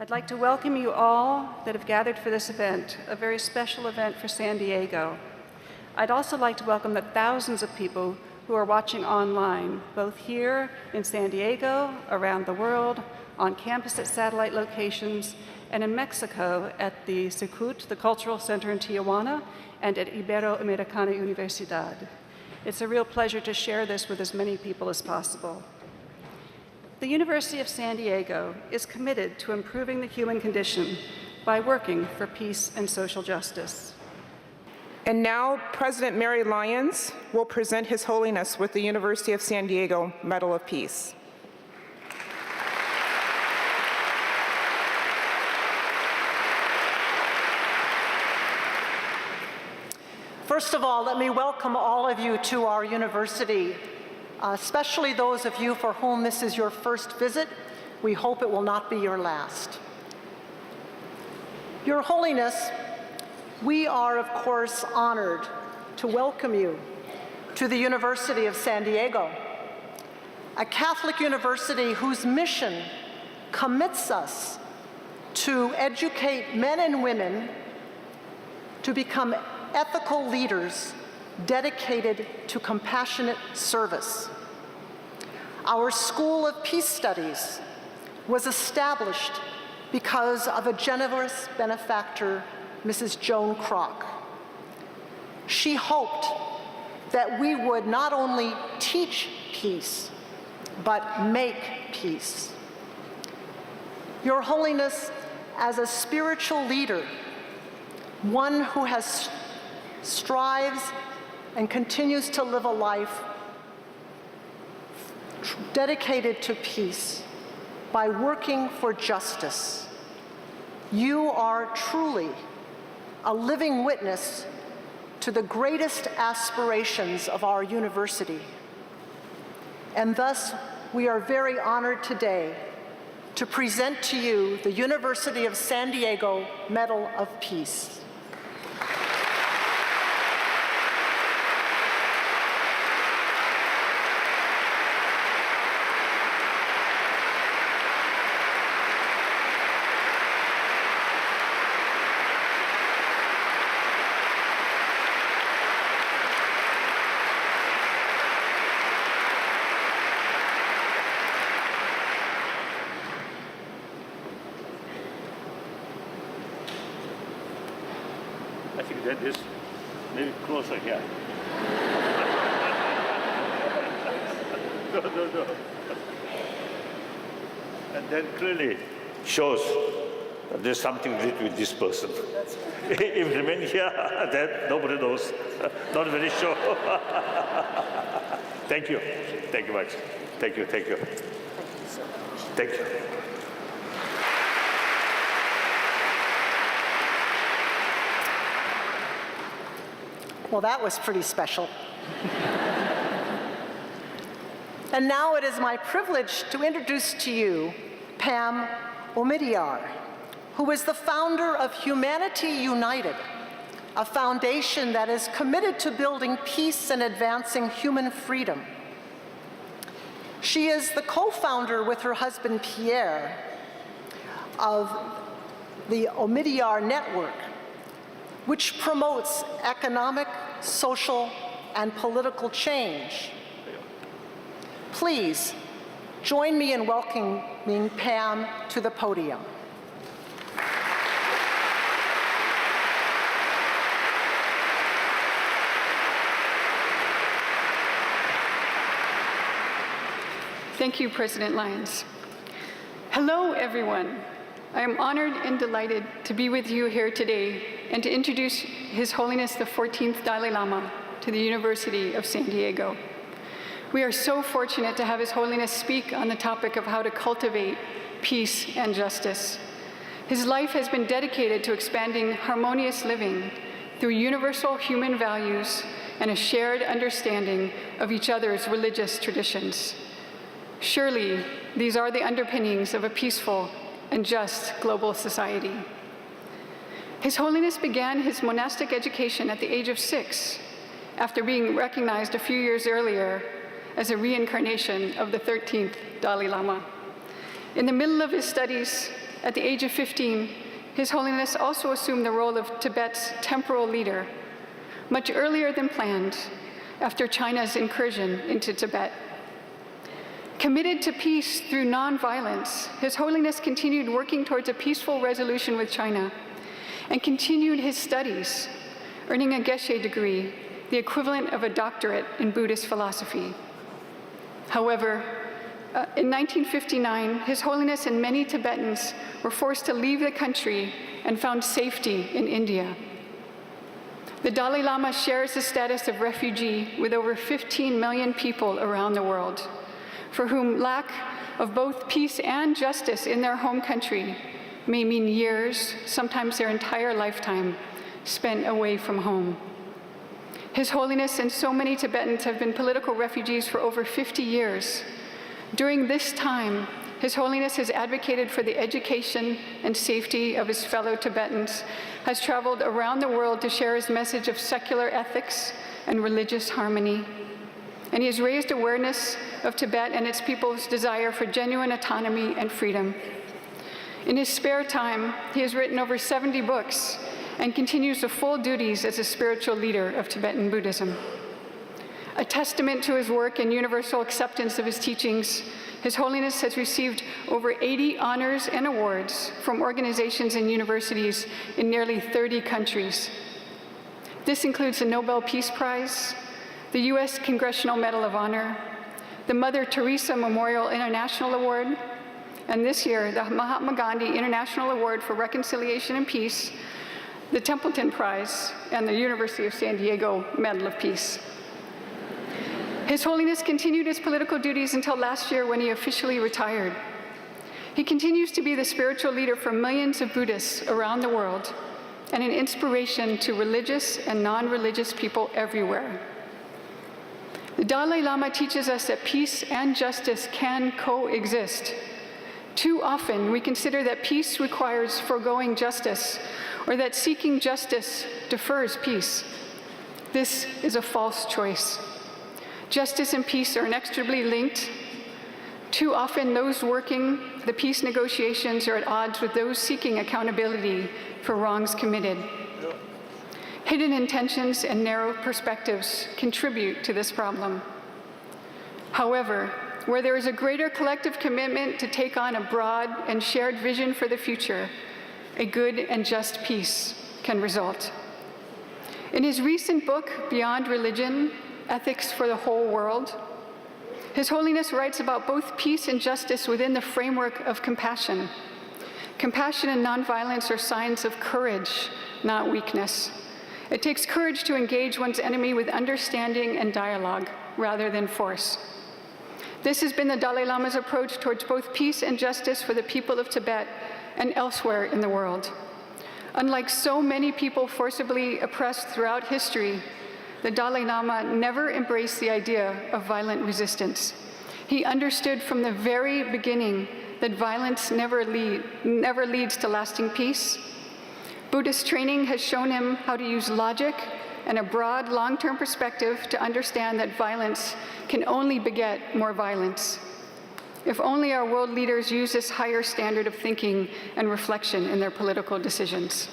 I'd like to welcome you all that have gathered for this event, a very special event for San Diego. I'd also like to welcome the thousands of people who are watching online, both here in San Diego, around the world, on campus at satellite locations, and in Mexico at the Secut, the Cultural Center in Tijuana, and at Iberoamericana Universidad. It's a real pleasure to share this with as many people as possible. The University of San Diego is committed to improving the human condition by working for peace and social justice. And now, President Mary Lyons will present His Holiness with the University of San Diego Medal of Peace. First of all, let me welcome all of you to our university, especially those of you for whom this is your first visit. We hope it will not be your last. Your Holiness, we are, of course, honored to welcome you to the University of San Diego, a Catholic university whose mission commits us to educate men and women to become ethical leaders dedicated to compassionate service. Our School of Peace Studies was established because of a generous benefactor, Mrs. Joan Kroc. She hoped that we would not only teach peace, but make peace. Your Holiness, as a spiritual leader, one who strives and continues to live a life dedicated to peace by working for justice, you are truly a living witness to the greatest aspirations of our university. And thus, we are very honored today to present to you the University of San Diego Medal of Peace. I think that is maybe closer here. No. And then clearly shows that there's something written with this person. If it remain here, then nobody knows. Not very sure. Thank you. Thank you much. Thank you. Thank you. Thank you. Well, that was pretty special. And now it is my privilege to introduce to you Pam Omidyar, who is the founder of Humanity United, a foundation that is committed to building peace and advancing human freedom. She is the co-founder with her husband Pierre of the Omidyar Network, which promotes economic, social, and political change. Please join me in welcoming Pam to the podium. Thank you, President Lyons. Hello, everyone. I am honored and delighted to be with you here today and to introduce His Holiness the 14th Dalai Lama to the University of San Diego. We are so fortunate to have His Holiness speak on the topic of how to cultivate peace and justice. His life has been dedicated to expanding harmonious living through universal human values and a shared understanding of each other's religious traditions. Surely, these are the underpinnings of a peaceful and just global society. His Holiness began his monastic education at the age of 6, after being recognized a few years earlier as a reincarnation of the 13th Dalai Lama. In the middle of his studies, at the age of 15, His Holiness also assumed the role of Tibet's temporal leader, much earlier than planned, after China's incursion into Tibet. Committed to peace through nonviolence, His Holiness continued working towards a peaceful resolution with China and continued his studies, earning a Geshe degree, the equivalent of a doctorate in Buddhist philosophy. However, in 1959, His Holiness and many Tibetans were forced to leave the country and found safety in India. The Dalai Lama shares the status of refugee with over 15 million people around the world, for whom lack of both peace and justice in their home country may mean years, sometimes their entire lifetime, spent away from home. His Holiness and so many Tibetans have been political refugees for over 50 years. During this time, His Holiness has advocated for the education and safety of his fellow Tibetans, has traveled around the world to share his message of secular ethics and religious harmony, and he has raised awareness of Tibet and its people's desire for genuine autonomy and freedom. In his spare time, he has written over 70 books and continues the full duties as a spiritual leader of Tibetan Buddhism. A testament to his work and universal acceptance of his teachings, His Holiness has received over 80 honors and awards from organizations and universities in nearly 30 countries. This includes the Nobel Peace Prize, the U.S. Congressional Medal of Honor, the Mother Teresa Memorial International Award, and this year, the Mahatma Gandhi International Award for Reconciliation and Peace, the Templeton Prize, and the University of San Diego Medal of Peace. His Holiness continued his political duties until last year when he officially retired. He continues to be the spiritual leader for millions of Buddhists around the world and an inspiration to religious and non-religious people everywhere. The Dalai Lama teaches us that peace and justice can coexist. Too often, we consider that peace requires foregoing justice, or that seeking justice defers peace. This is a false choice. Justice and peace are inextricably linked. Too often, those working the peace negotiations are at odds with those seeking accountability for wrongs committed. Hidden intentions and narrow perspectives contribute to this problem. However, where there is a greater collective commitment to take on a broad and shared vision for the future, a good and just peace can result. In his recent book, Beyond Religion, Ethics for the Whole World, His Holiness writes about both peace and justice within the framework of compassion. Compassion and nonviolence are signs of courage, not weakness. It takes courage to engage one's enemy with understanding and dialogue, rather than force. This has been the Dalai Lama's approach towards both peace and justice for the people of Tibet and elsewhere in the world. Unlike so many people forcibly oppressed throughout history, the Dalai Lama never embraced the idea of violent resistance. He understood from the very beginning that violence never leads to lasting peace. Buddhist training has shown him how to use logic and a broad, long-term perspective to understand that violence can only beget more violence. If only our world leaders use this higher standard of thinking and reflection in their political decisions.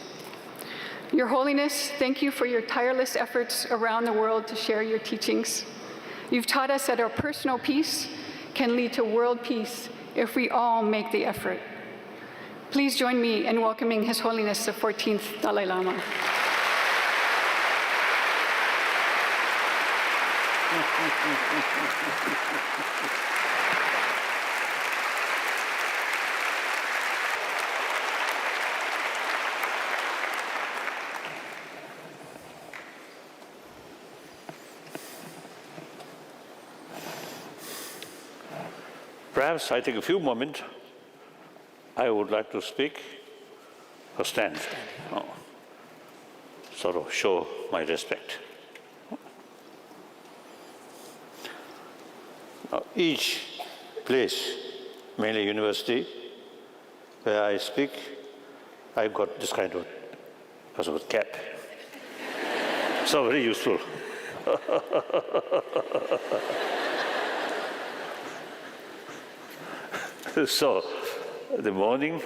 Your Holiness, thank you for your tireless efforts around the world to share your teachings. You've taught us that our personal peace can lead to world peace if we all make the effort. Please join me in welcoming His Holiness the 14th Dalai Lama. Perhaps I take a few moments. I would like to speak or stand. Sort of show my respect. Now, each place, mainly university, where I speak, I've got this kind of cap. So very useful. So, the morning,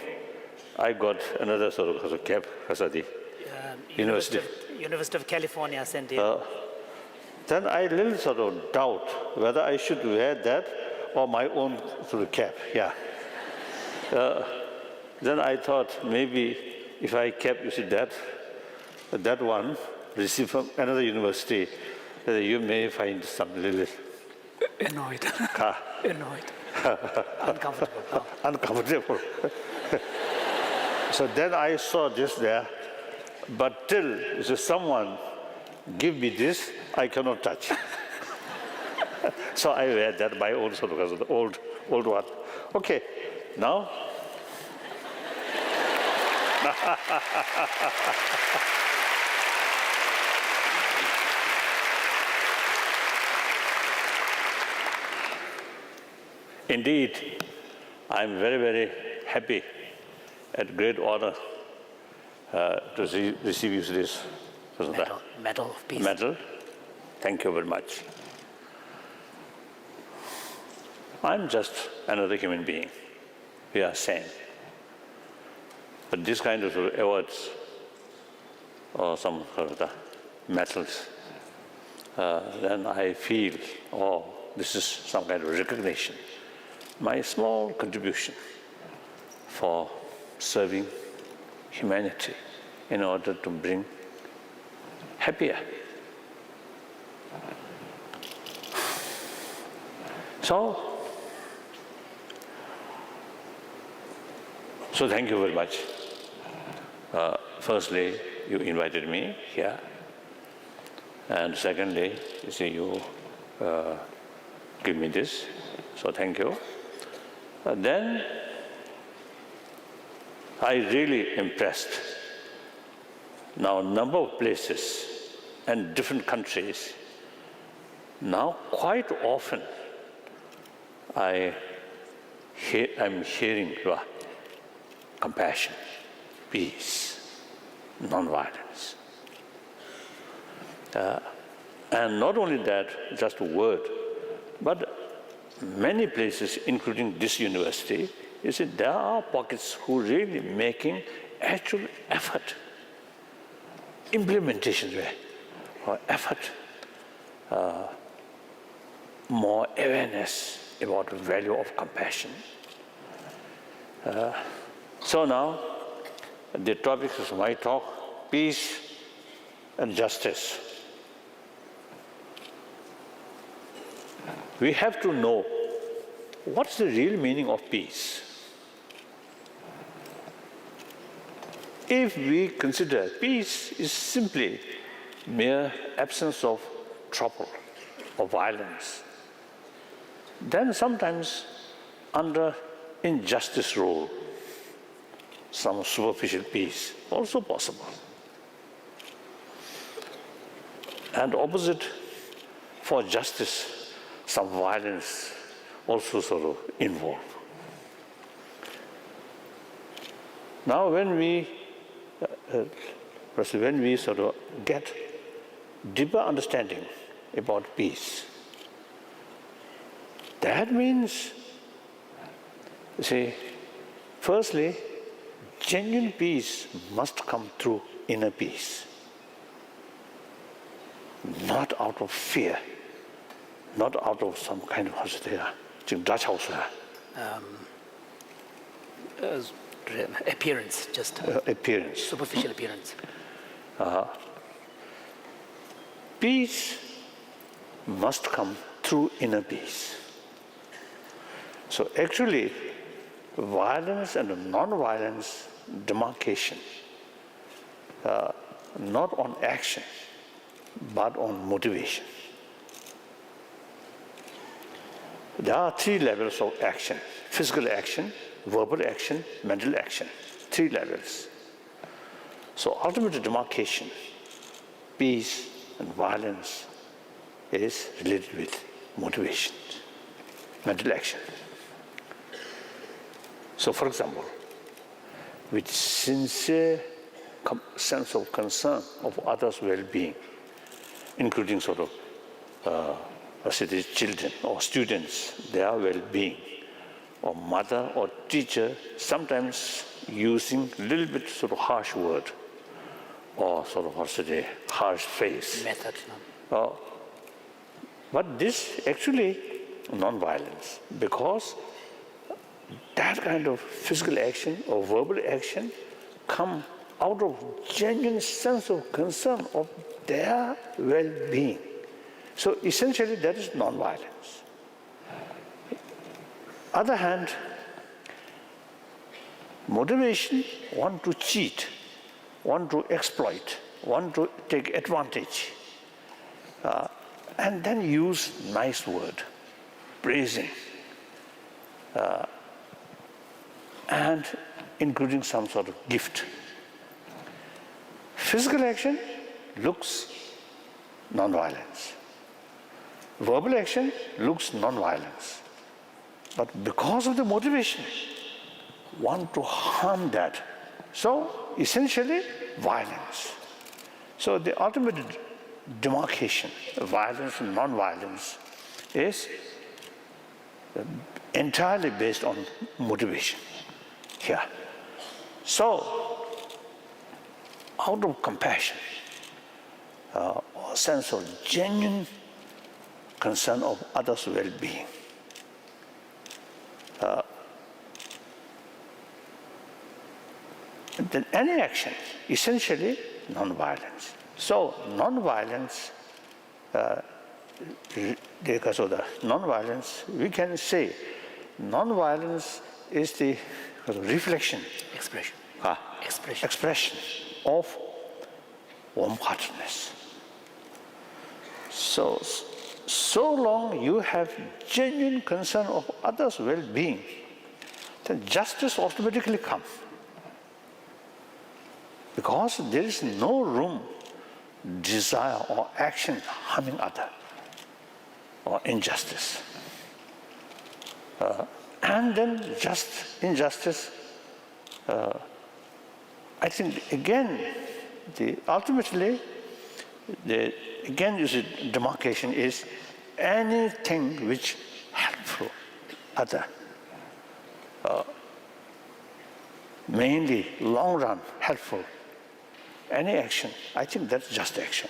I got another sort of cap, Kasadi. University. University of California, San Diego. Then I little sort of doubt whether I should wear that or my own sort of cap. Yeah. Then I thought maybe if I kept, you see, that one received from another university, you may find some little Annoyed. Annoyed. Uncomfortable. Oh. uncomfortable. So then I saw this there, but till someone give me this, I cannot touch. So I wear that, my own sort of the old one. Okay, now. Indeed, I'm very, very happy and great honor to receive you this Medal of Peace. medal. Thank you very much. I'm just another human being. We are same. But this kind of awards or some sort of the medals, then I feel, oh, this is some kind of recognition. My small contribution for serving humanity in order to bring happier. So thank you very much. Firstly, you invited me here. And secondly, you see, you give me this. So thank you. Then I really impressed. Now, number of places and different countries. Now, quite often, I'm hearing compassion, peace, non-violence. And not only that, just a word, but many places, including this university, you see, there are pockets who really making actual effort, implementation or effort, more awareness about the value of compassion. So now, the topic of my talk, peace and justice. We have to know what's the real meaning of peace. If we consider peace is simply mere absence of trouble or violence, then sometimes under injustice rule, some superficial peace also possible. And opposite, for justice, some violence also sort of involved. Now when we sort of get deeper understanding about peace, that means, you see, firstly, genuine peace must come through inner peace. Not out of fear, not out of some kind of Appearance, just appearance. superficial appearance. Peace must come through inner peace. So actually, violence and non-violence demarcation, not on action, but on motivation. There are 3 levels of action: physical action, verbal action, mental action. 3 levels. So ultimate demarcation, peace and violence, is related with motivation, mental action. So for example, with sincere sense of concern of others' well-being, including sort of children or students, their well-being, or mother or teacher, sometimes using a little bit sort of harsh word or sort of also the harsh face. Method. But this actually non-violence, because that kind of physical action or verbal action come out of genuine sense of concern of their well-being. So essentially that is non-violence. Other hand, motivation, want to cheat, want to exploit, want to take advantage, and then use nice word, praising, and including some sort of gift. Physical action looks non-violence. Verbal action looks non-violence. But because of the motivation, want to harm that. So essentially, violence. So the ultimate demarcation of violence and non-violence is entirely based on motivation here. So, out of compassion, or sense of genuine concern of others' well-being, then any action, essentially non-violence. So non-violence, because of the non-violence, we can say non-violence is the reflection, expression of warm-heartedness. So long you have genuine concern of others' well-being, then justice automatically comes. Because there is no room, desire or action harming other or injustice. And then just injustice, I think again, ultimately, again you see demarcation is anything which helpful other. Mainly long run helpful. Any action, I think that's just action.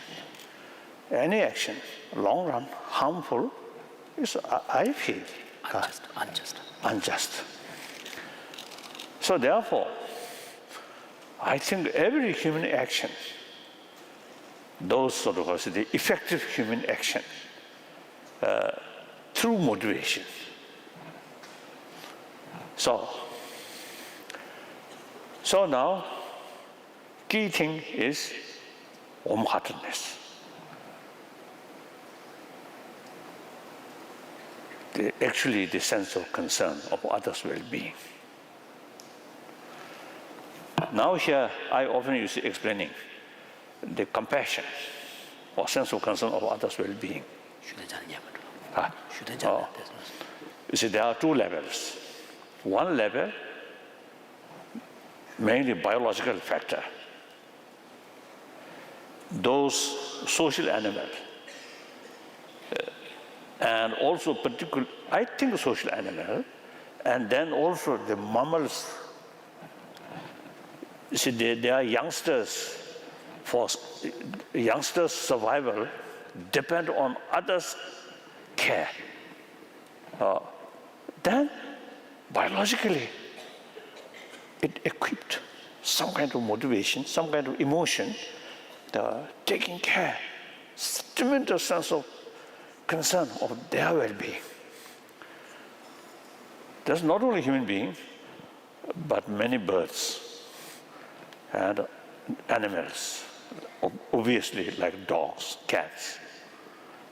Any action, long run, harmful, is, I feel, unjust. So therefore, I think every human action, those sort of the effective human action, through motivation. So now, key thing is warm-heartedness. Actually, the sense of concern of others' well-being. Now here, I often use explaining the compassion or sense of concern of others' well-being. You see, there are two levels. One level, mainly biological factor. Those social animals, and also particular, I think social animal, and then also the mammals. You see, they are youngsters. For youngsters' survival depend on others' care. Then, biologically, it equipped some kind of motivation, some kind of emotion, taking care, tremendous sense of concern of their well-being. There's not only human beings, but many birds and animals, obviously like dogs, cats.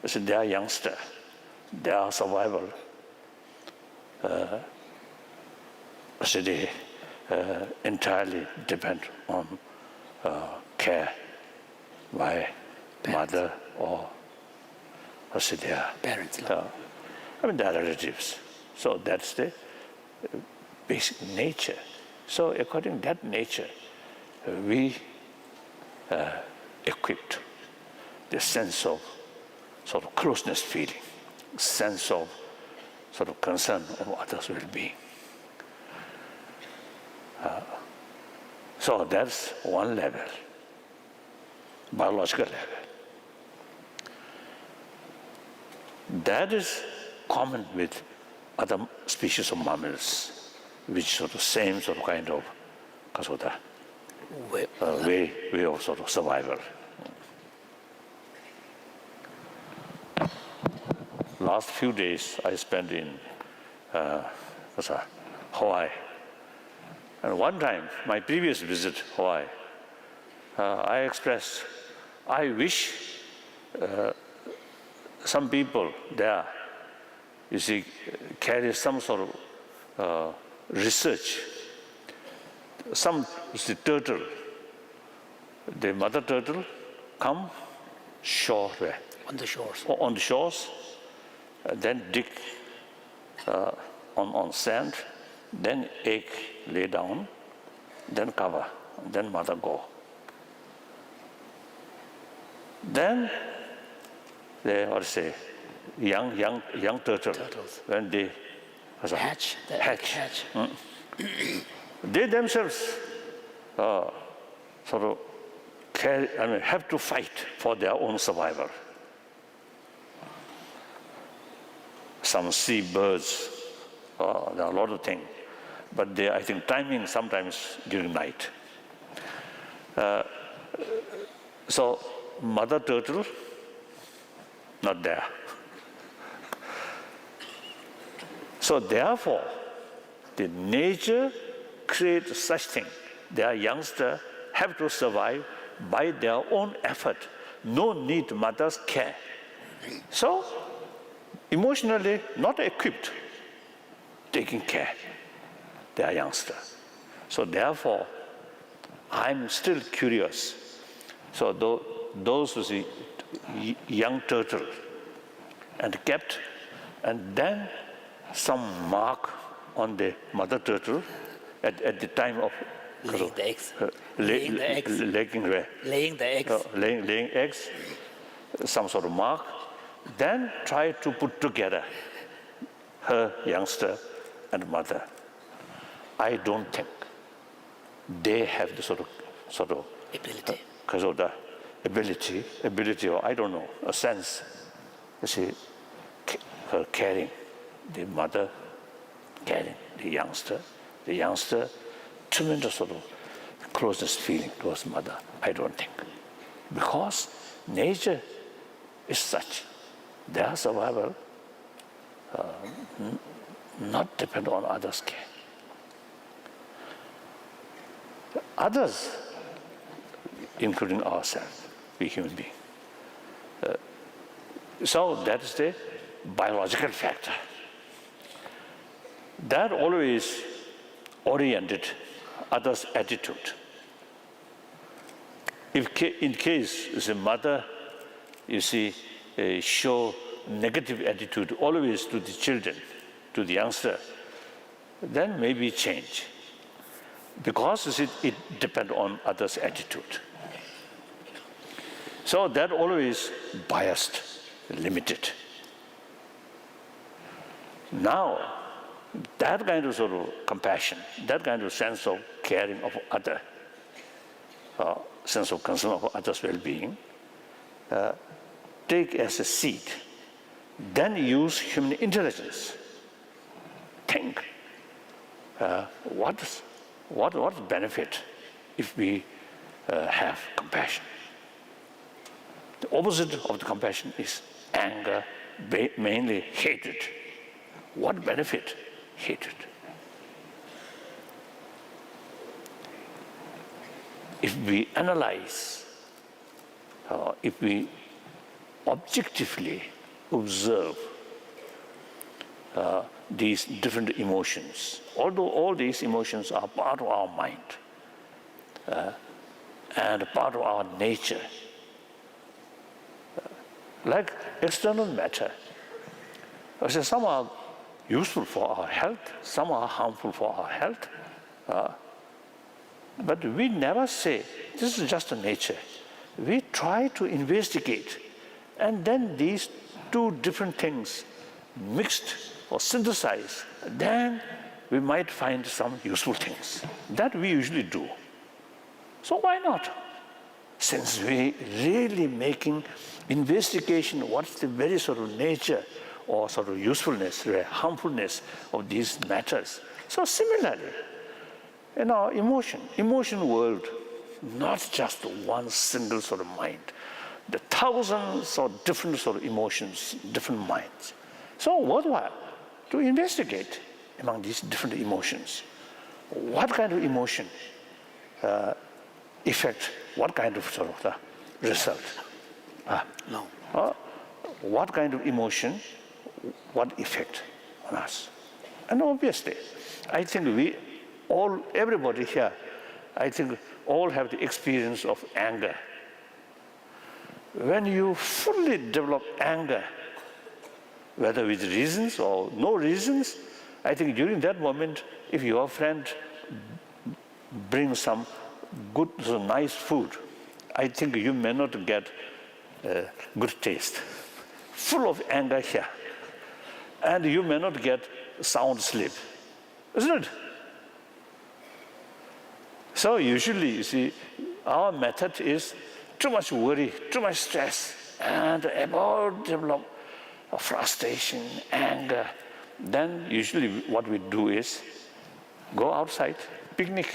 So they are youngster, their survival, so they entirely depend on care by mother or their parents. Their relatives. So that's the basic nature. So according to that nature, we equipped the sense of sort of closeness feeling, sense of sort of concern of others' well-being. So that's one level, biological level. That is common with other species of mammals, which sort of same sort of kind of way of sort of survival. Last few days I spent in Hawaii. And one time, my previous visit Hawaii, I expressed, I wish some people there, you see, carry some sort of research. Some, you see, turtle, the mother turtle come shoreward. On the shores. On the shores, then dig on sand, then egg lay down, then cover, then mother go. Then they, what to say, young turtles, when they Hatch. The egg hatch. they themselves sort of have to fight for their own survival. Some sea birds, there are a lot of things, but I think timing sometimes during night. So mother turtle, not there. So therefore, the nature creates such thing. Their youngster have to survive by their own effort. No need mother's care. So emotionally not equipped, taking care their youngster. So therefore, I'm still curious. So those who see young turtle and kept, and then some mark on the mother turtle at the time of Laying the eggs. laying the eggs. Laying the eggs. Laying eggs, some sort of mark. Then try to put together her youngster and mother. I don't think they have the sort of Ability. because of the ability, or I don't know, a sense. You see, her carrying the mother, carrying the youngster, tremendous sort of closeness feeling towards mother. I don't think, because nature is such. Their survival not depend on others' care. Others, including ourselves, we human beings. So that is the biological factor. That always oriented others' attitude. If in case the mother, you see, show negative attitude always to the children, to the youngster, then maybe change. Because it depends on others' attitude. So that always biased, limited. Now, that kind of sort of compassion, that kind of sense of caring of other, sense of concern of others' well-being, take as a seed, then use human intelligence. Think, what benefit if we have compassion? The opposite of the compassion is anger, mainly hatred. What benefit? Hatred. If we analyze, if we objectively observe these different emotions, although all these emotions are part of our mind and part of our nature, like external matter, some are useful for our health, some are harmful for our health, but we never say this is just a nature. We try to investigate, and then these two different things mixed or synthesized, then we might find some useful things. That we usually do. So why not? Since we really making investigation, what's the very sort of nature or sort of usefulness, the harmfulness of these matters. So similarly, in our emotion world, not just one single sort of mind, the thousands of different sort of emotions, different minds. So worthwhile to investigate among these different emotions. What kind of emotion effect, what kind of sort of the result? No. What kind of emotion, what effect on us? And obviously, I think everybody here, I think all have the experience of anger. When you fully develop anger, whether with reasons or no reasons, I think during that moment, if your friend brings some good, nice food, I think you may not get good taste. Full of anger here. And you may not get sound sleep. Isn't it? So usually, you see, our method is too much worry, too much stress, and about develop frustration, anger. Then usually what we do is go outside, picnic,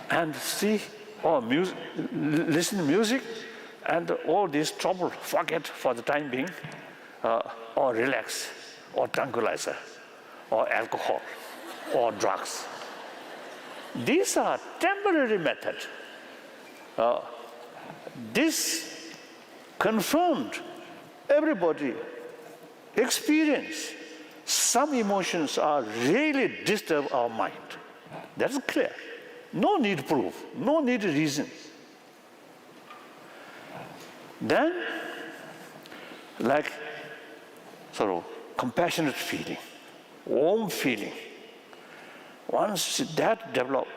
and see or listen to music, and all this trouble forget for the time being, or relax, or tranquilizer, or alcohol, or drugs. These are temporary methods. This confirmed everybody experience some emotions are really disturb our mind. That's clear. No need proof, no need reason. Then, like sort of compassionate feeling, warm feeling. Once that develops,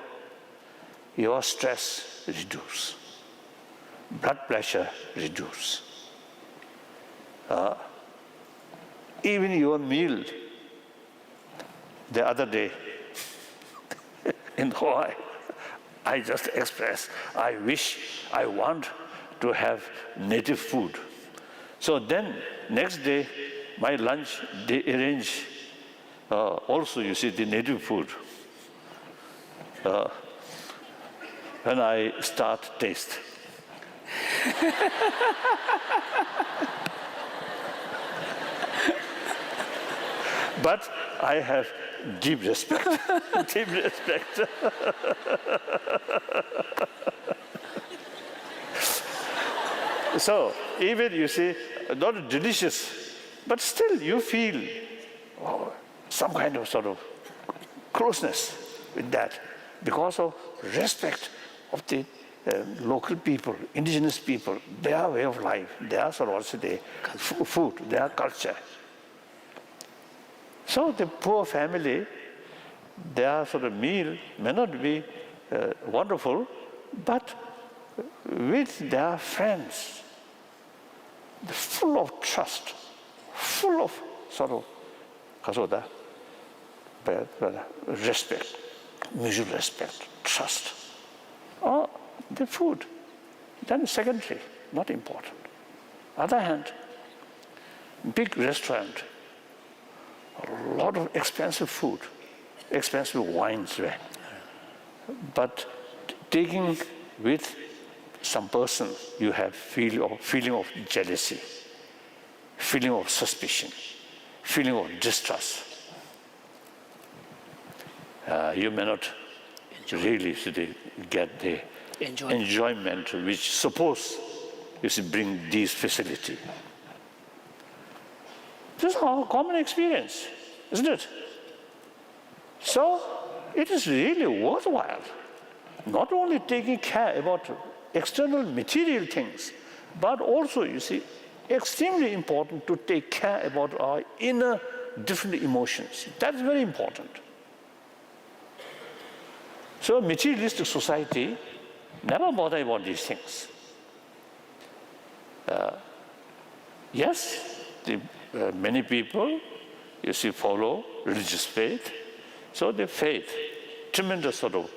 your stress reduces, blood pressure reduces. Even your meal, the other day in Hawaii, I just expressed, I want to have native food. So then, next day, my lunch, they arrange also, you see, the native food. When I start taste. But I have deep respect, deep respect. So even you see, not delicious, but still you feel some kind of sort of closeness with that because of respect of the local people, indigenous people, their way of life, their sort of also their food, their culture. So the poor family, their sort of meal may not be wonderful, but with their friends, full of trust, full of sort of respect, mutual respect, trust. Or the food, then secondary, not important. Other hand, big restaurant, a lot of expensive food, expensive wines, right? But taking with some person, you have feeling of jealousy, feeling of suspicion, feeling of distrust. You may not really get the enjoyment which suppose you should bring these facility. This is our common experience, isn't it? So it is really worthwhile not only taking care about external material things, but also, you see, extremely important to take care about our inner different emotions. That's very important. So materialistic society never bother about these things. Yes, many people, you see, follow religious faith, So the faith, tremendous sort of,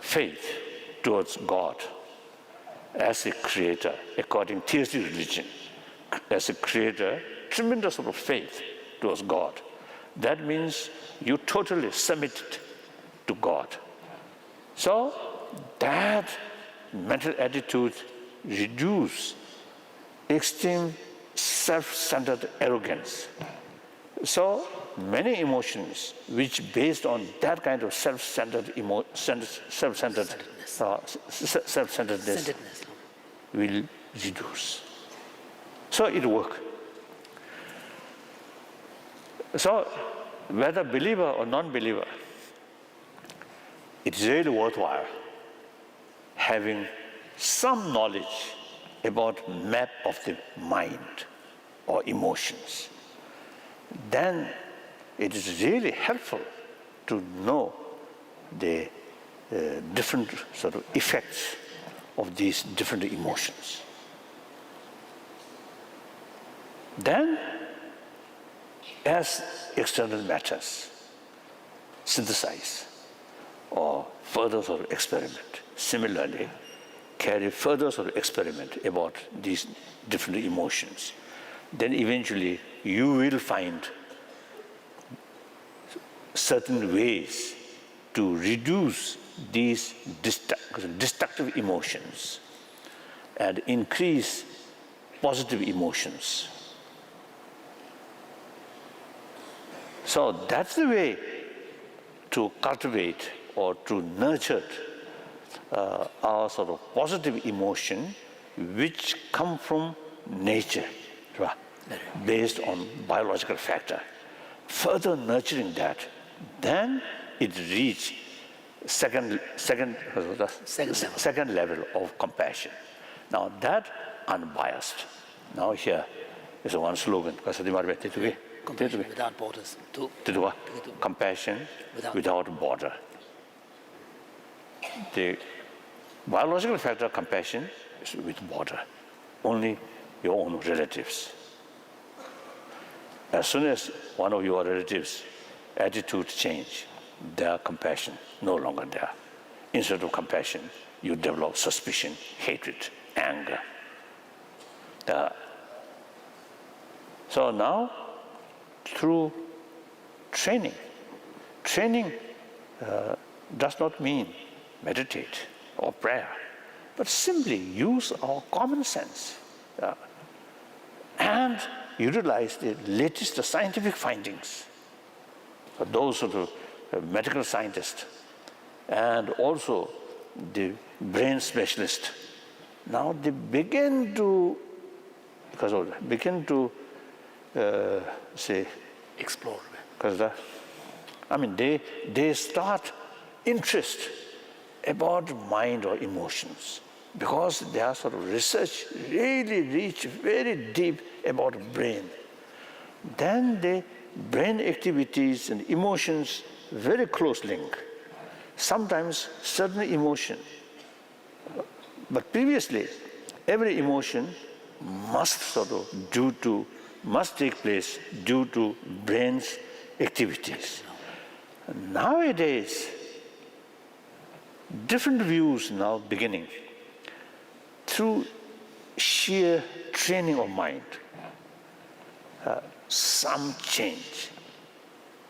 faith towards God as a creator, according to theistic religion, as a creator, tremendous sort of faith towards God. That means you totally submit to God. So that mental attitude reduces extreme self-centered arrogance. So many emotions which based on that kind of self-centeredness will reduce. So it works. So whether believer or non-believer, it is really worthwhile having some knowledge about map of the mind or emotions. Then it is really helpful to know the different sort of effects of these different emotions. Then, as external matters synthesize or further sort of experiment, similarly carry further sort of experiment about these different emotions, then eventually you will find certain ways to reduce these destructive emotions and increase positive emotions. So that's the way to cultivate or to nurture our sort of positive emotion which come from nature, right? Based on biological factor. Further nurturing that, then it reaches second level of compassion. Now that unbiased. Now here is one slogan. Compassion without borders. Compassion without border. The biological factor of compassion is with border. Only your own relatives. As soon as one of your relatives' attitude change, their compassion no longer there. Instead of compassion, you develop suspicion, hatred, anger. So now, through training does not mean meditate or prayer, but simply use our common sense and utilize the latest scientific findings. For those of the medical scientists and also the brain specialists, now they begin to Explore. Because they start interest about mind or emotions because their sort of research really reach very deep about brain. Then the brain activities and emotions very close link. Sometimes certain emotion, but previously every emotion must take place due to brain's activities. Nowadays, different views now beginning through sheer training of mind, some change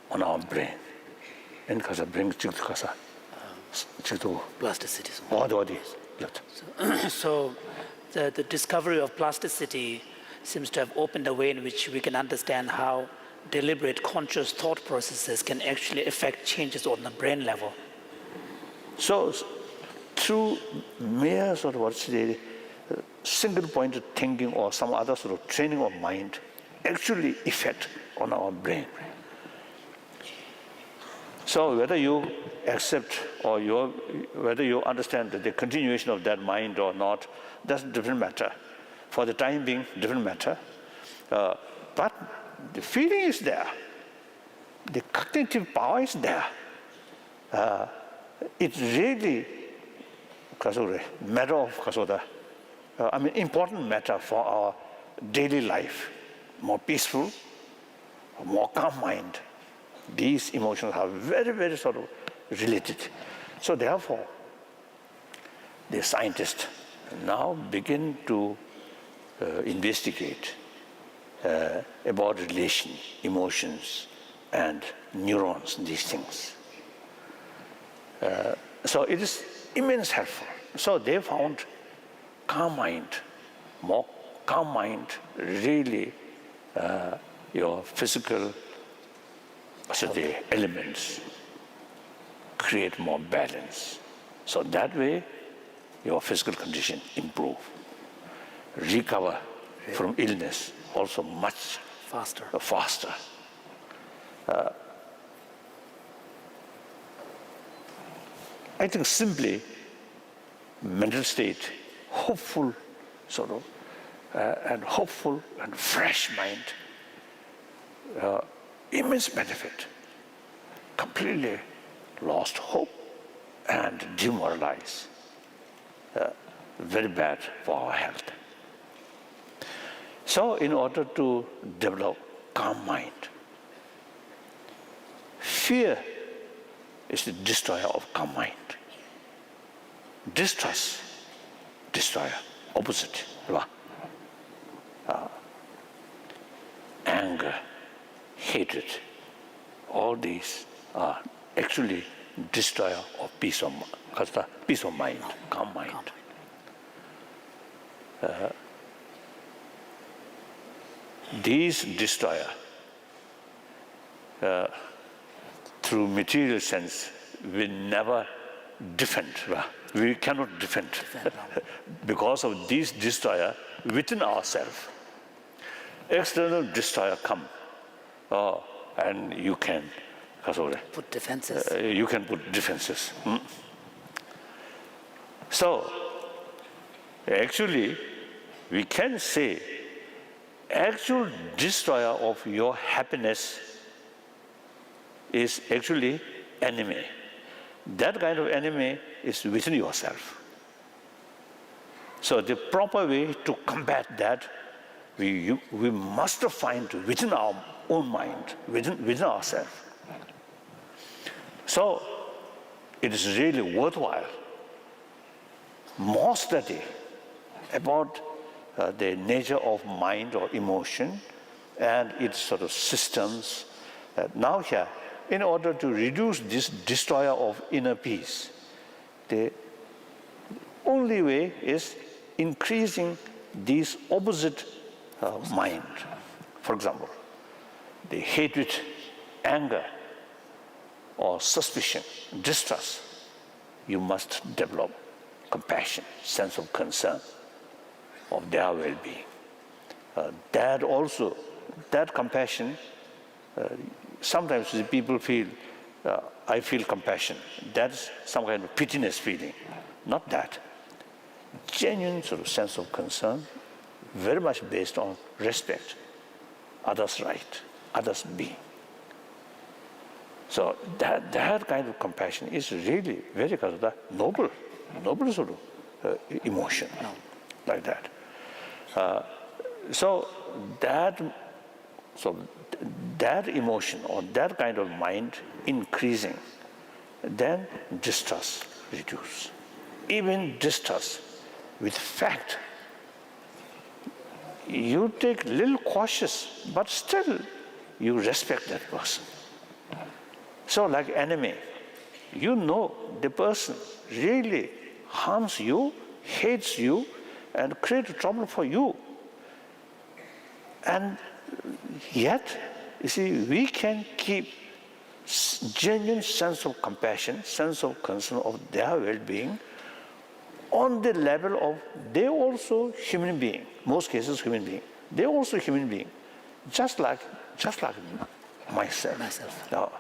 on our brain. And because brain Plasticity. So the discovery of plasticity seems to have opened a way in which we can understand how deliberate, conscious thought processes can actually affect changes on the brain level. So through mere sort of single pointed thinking or some other sort of training of mind actually effect on our brain. So whether you accept or whether you understand the continuation of that mind or not, that's a different matter. For the time being, different matter. But the feeling is there. The cognitive power is there. It's really matter of important matter for our daily life. More peaceful, more calm mind. These emotions are very, very sort of related. So therefore, the scientists now begin to investigate about relation, emotions, and neurons, these things. So it is immensely helpful. So they found calm mind, more calm mind, really your physical, so the elements create more balance. So that way, your physical condition improve. Recover from illness also much Faster. faster. I think simply mental state, hopeful sort of, and hopeful and fresh mind, immense benefit. Completely lost hope and demoralized. Very bad for our health. So in order to develop calm mind, fear is the destroyer of calm mind. Distrust, destroyer, opposite. Anger, hatred, all these are actually destroyer of peace of mind, calm mind. These destroyer, through material sense, will never defend. We cannot defend because of these destroyer within ourselves. External destroyer come, and you can Put defenses. you can put defenses. So, actually, we can say actual destroyer of your happiness is actually enemy. That kind of enemy is within yourself. So the proper way to combat that, we must find within our own mind, within ourselves. So it is really worthwhile more study about the nature of mind or emotion and its sort of systems. Now here, in order to reduce this destroyer of inner peace, the only way is increasing these opposite mind. For example, the hatred, anger, or suspicion, distrust. You must develop compassion, sense of concern of their well-being. That compassion, sometimes the people feel, I feel compassion. That's some kind of pityness feeling. Not that. Genuine sort of sense of concern, very much based on respect, others' right, others' being. So that kind of compassion is really very noble sort of emotion, like that. So that emotion or that kind of mind increasing, then distrust reduce. Even distrust with fact, you take little cautious, but still you respect that person. So like enemy, you know the person really harms you, hates you, and creates trouble for you. And yet, you see, we can keep genuine sense of compassion, sense of concern of their well-being on the level of they also human being, most cases human being. They also human being, just like myself. Now,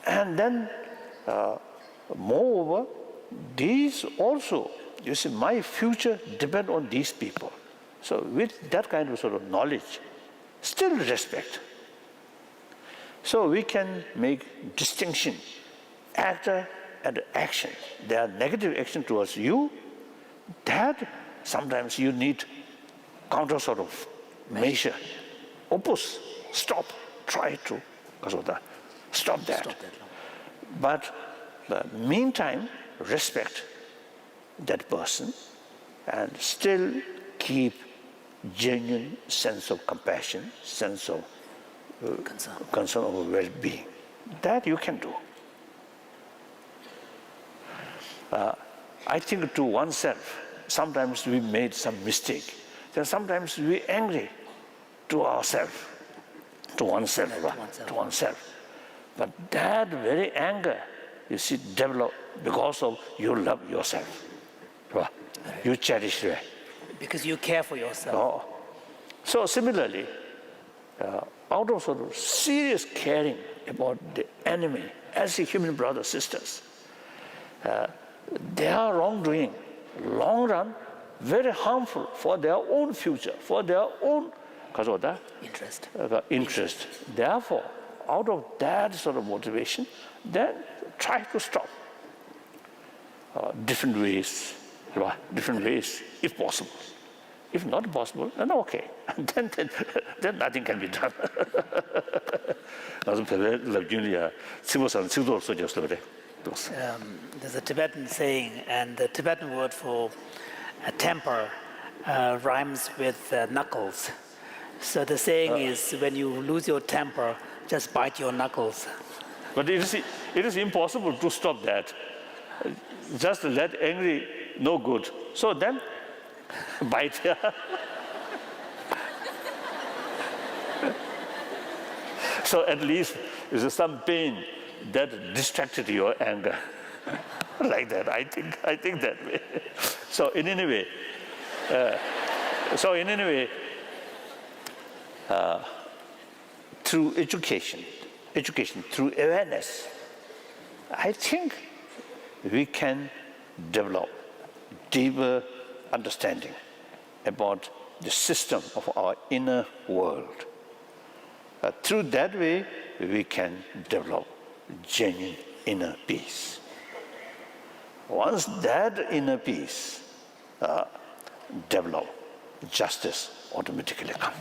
and then, moreover, these also, you see, my future depends on these people. So with that kind of sort of knowledge, still respect. So we can make distinction, actor and action. There are negative action towards you, that sometimes you need counter sort of measure, oppose, stop, try to Stop that. Stop that. But meantime, respect that person and still keep genuine sense of compassion, sense of concern over well-being. That you can do. I think to oneself, sometimes we made some mistake. Then sometimes we angry to ourselves, to oneself. But that very anger, you see, develop because of you love yourself. You cherish it. Because you care for yourself. Oh. So similarly, out of sort of serious caring about the enemy as a human brothers, sisters, their wrongdoing, long run, very harmful for their own future, for their own interest. Therefore, out of that sort of motivation, then try to stop different ways, if possible. If not possible, then okay. then nothing can be done. There's a Tibetan saying, and the Tibetan word for temper rhymes with knuckles. So the saying is, when you lose your temper, just bite your knuckles. But it is impossible to stop that. Just let angry no good. So then, bite. So at least there's some pain that distracted your anger. Like that, I think that way. So in any way, through education, through awareness, I think we can develop deeper understanding about the system of our inner world. Through that way, we can develop genuine inner peace. Once that inner peace develop, justice automatically comes.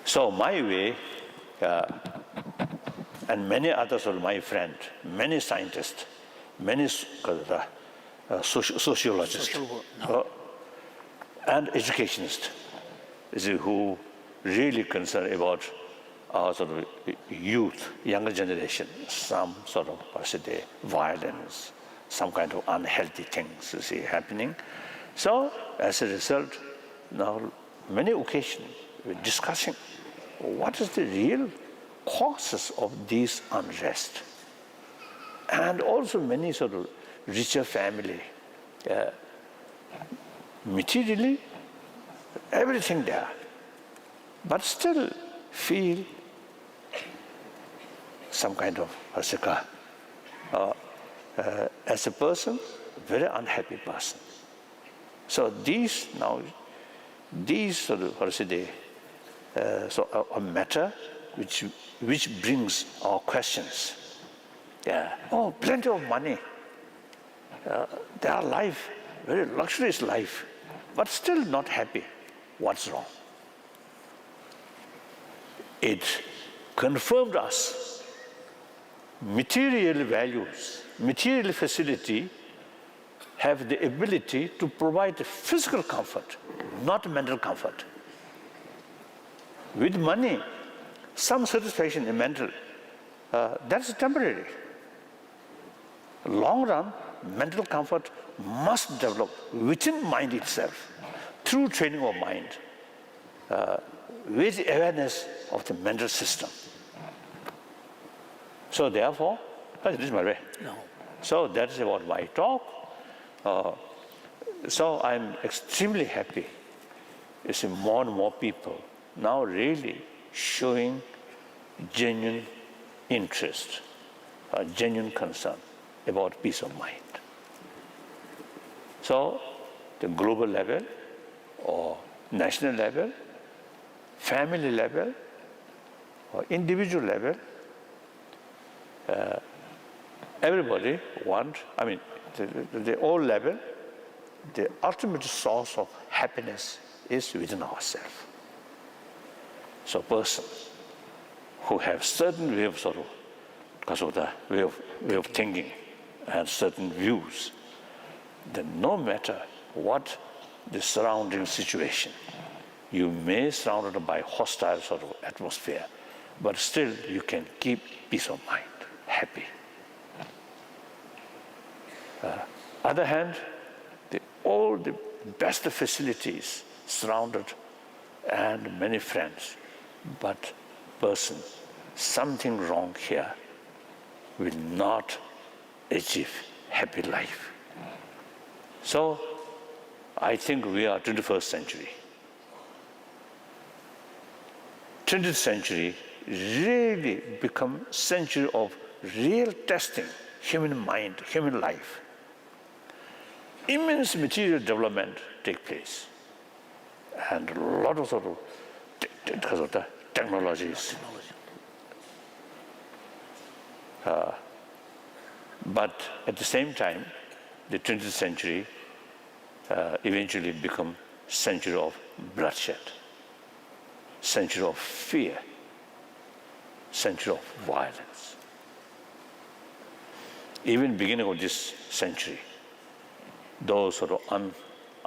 So my way, and many others of my friends, many scientists, many sociologists, and educationists, who really concerned about our sort of youth, younger generation, some sort of, violence, some kind of unhealthy things you see happening. So as a result, now many occasions we're discussing what is the real causes of these unrest. And also many sort of richer family, materially, everything there, but still feel some kind of, as a person, very unhappy person. So these sort of, a matter which brings our questions. Yeah. Oh, plenty of money. Their life, very luxurious life, but still not happy. What's wrong? It confirmed us material values, material facility have the ability to provide physical comfort, not mental comfort. With money, some satisfaction in mental, that's temporary. Long run, mental comfort must develop within mind itself, through training of mind, with awareness of the mental system. So therefore, this is my way. No. So that is about my talk. So I'm extremely happy. You see, more and more people now really showing genuine interest, genuine concern about peace of mind. So the global level or national level, family level, or individual level, everybody the all level, the ultimate source of happiness is within ourselves. So a person who have certain way of way of thinking and certain views, then no matter what the surrounding situation, you may surrounded by hostile atmosphere, but still you can keep peace of mind, happy. Other hand, all the best facilities surrounded and many friends, but person, something wrong here, will not achieve happy life. So I think we are 21st century. 20th century really become century of real testing human mind, human life. Immense material development take place, and a lot of technologies. But at the same time, the 20th century eventually become century of bloodshed, century of fear, century of violence. Even beginning of this century, those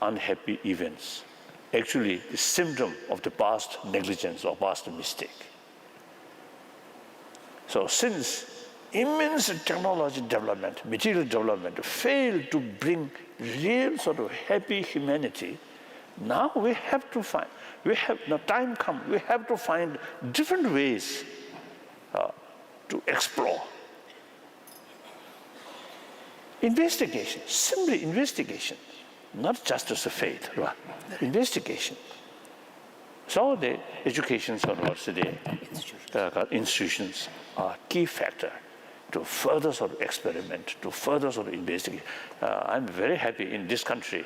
unhappy events actually is symptom of the past negligence or past mistake. So since immense technology development, material development failed to bring real happy humanity, now we have to find, now time come, we have to find different ways to explore. Investigation, simply investigation, not just as a faith, right? Investigation. So the education institutions are key factor to further experiment, to further investigate. I'm very happy in this country,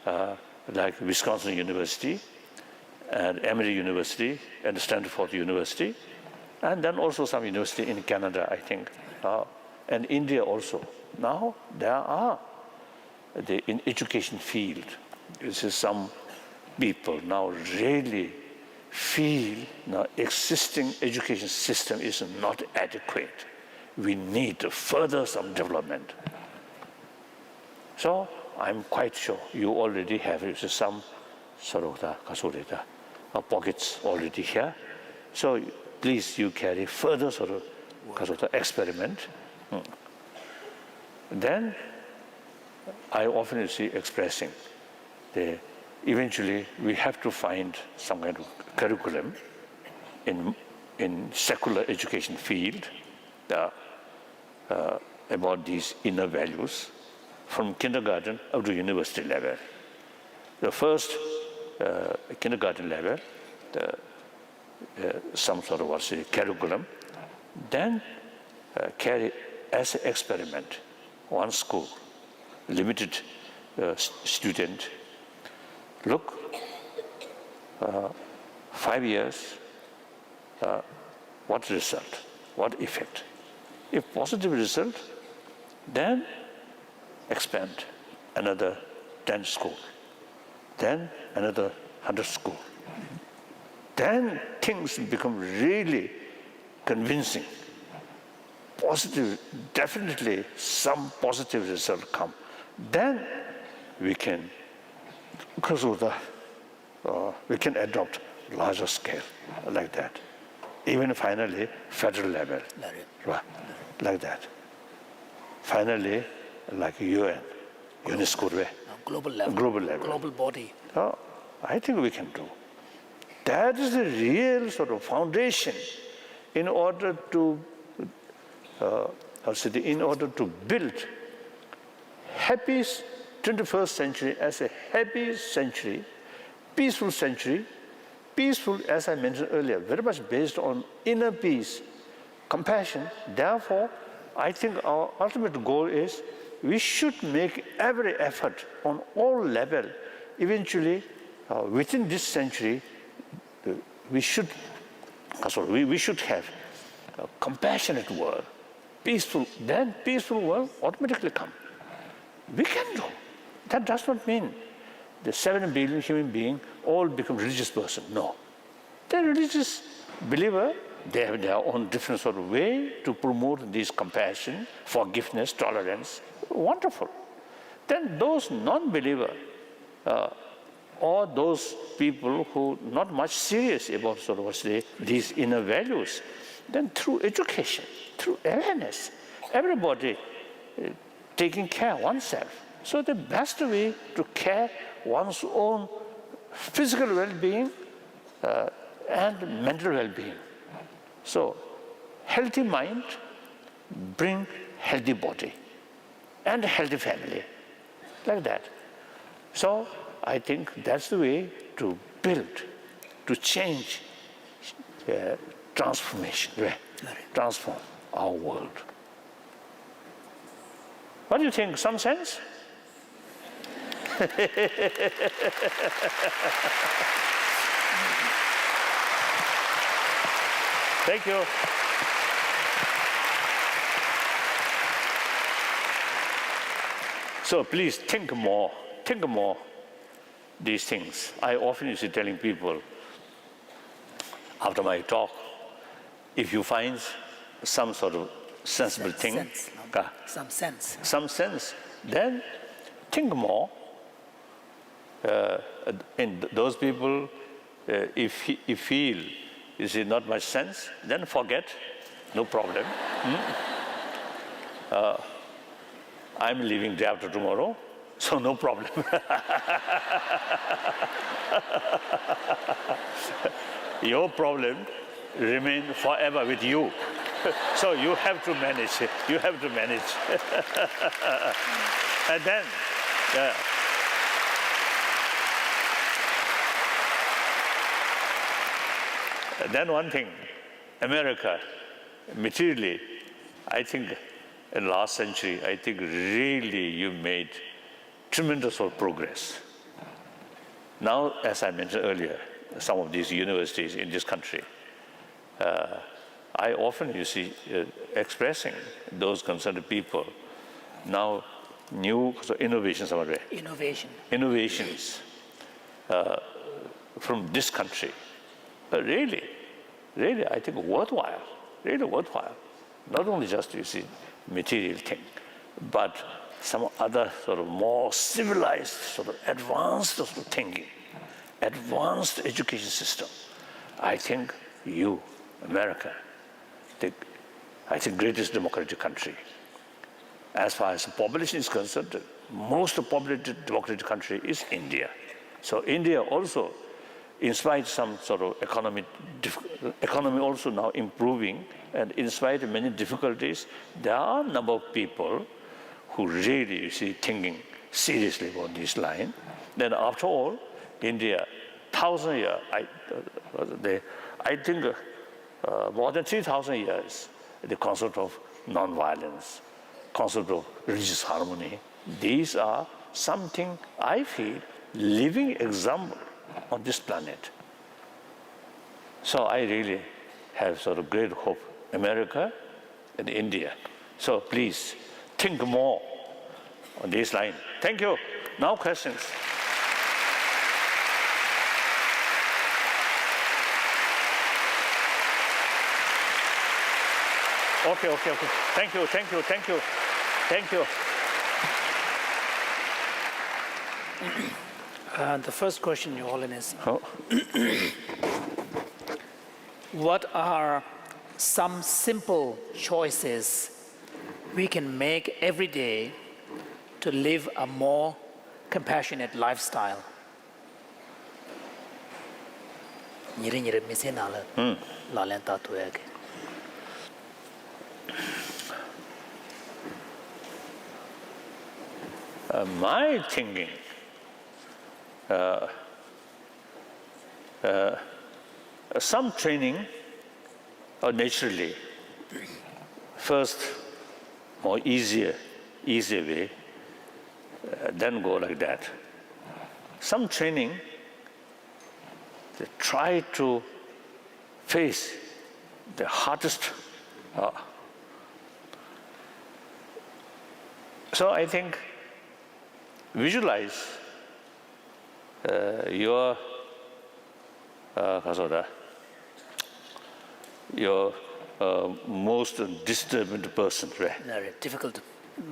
like Wisconsin University, and Emory University, and Stanford University, and then also some university in Canada, I think, and India also. Now there are in education field, this is some people now really feel now existing education system is not adequate. We need further some development. So I'm quite sure you already have some pockets already here. So please you carry further experiment. Then I often see expressing eventually we have to find some kind of curriculum in secular education field about these inner values from kindergarten up to university level. The first kindergarten level, some curriculum, then carry as an experiment one school, limited student. Look, 5 years, what result, what effect? If positive result, then expand another 10 school, then another 100 school. Then things become really convincing. Positive, definitely some positive result come. Then we can, we can adopt larger scale like that. Even finally, federal level, right, like that. Finally, like UN, UNESCO, global level, global body. I think we can do. That is the real foundation in order to in order to build happy 21st century as a happy century, peaceful as I mentioned earlier, very much based on inner peace, compassion. Therefore, I think our ultimate goal is we should make every effort on all levels. Eventually, within this century, we should have a compassionate world, peaceful. Then peaceful world automatically come. We can do. That does not mean the 7 billion human beings all become religious person. No. The religious believer, they have their own different sort of way to promote this compassion, forgiveness, tolerance. Wonderful. Then those non-believer, or those people who not much serious about sort of these inner values, then through education, through awareness, everybody taking care of oneself. So the best way to care one's own physical well-being and mental well-being. So healthy mind bring healthy body and a healthy family, like that. So I think that's the way to build, to change, transformation, transform our world. What do you think? Some sense? Thank you. So please think more these things. I often used to telling people after my talk, if you find some sort of sensible thing, some sense, then think more. And those people, if feel you see not much sense, then forget, no problem. I'm leaving day after tomorrow, so no problem. Your problem remain forever with you. So you have to manage. You have to manage. And then, then one thing, America, materially, I think in last century, I think really you made tremendous progress. Now, as I mentioned earlier, some of these universities in this country, I often, you see, expressing those concerned people, now new innovations are there. Innovations from this country. Really, I think worthwhile, really worthwhile. Not only just, you see, material thing, but some other sort of more civilized, sort of advanced sort of thinking, advanced education system. I think you, America, I think greatest democratic country. As far as the population is concerned, the most populated democratic country is India. So India also, in spite of some sort of economy also now improving, and in spite of many difficulties, there are a number of people who really, you see, thinking seriously about this line. Then after all, India, 1,000 years, I think more than 3,000 years, the concept of non-violence, concept of religious harmony, these are something I feel living example on this planet. So I really have sort of great hope, America and India. So please think more on this line. Thank you. Now questions. Okay. Thank you. The first question, Your Holiness. Oh. What are some simple choices we can make every day to live a more compassionate lifestyle? My thinking, some training naturally, first more easier way, then go like that. Some training, they try to face the hardest. So I think visualize your your most disturbed person, right? Very difficult.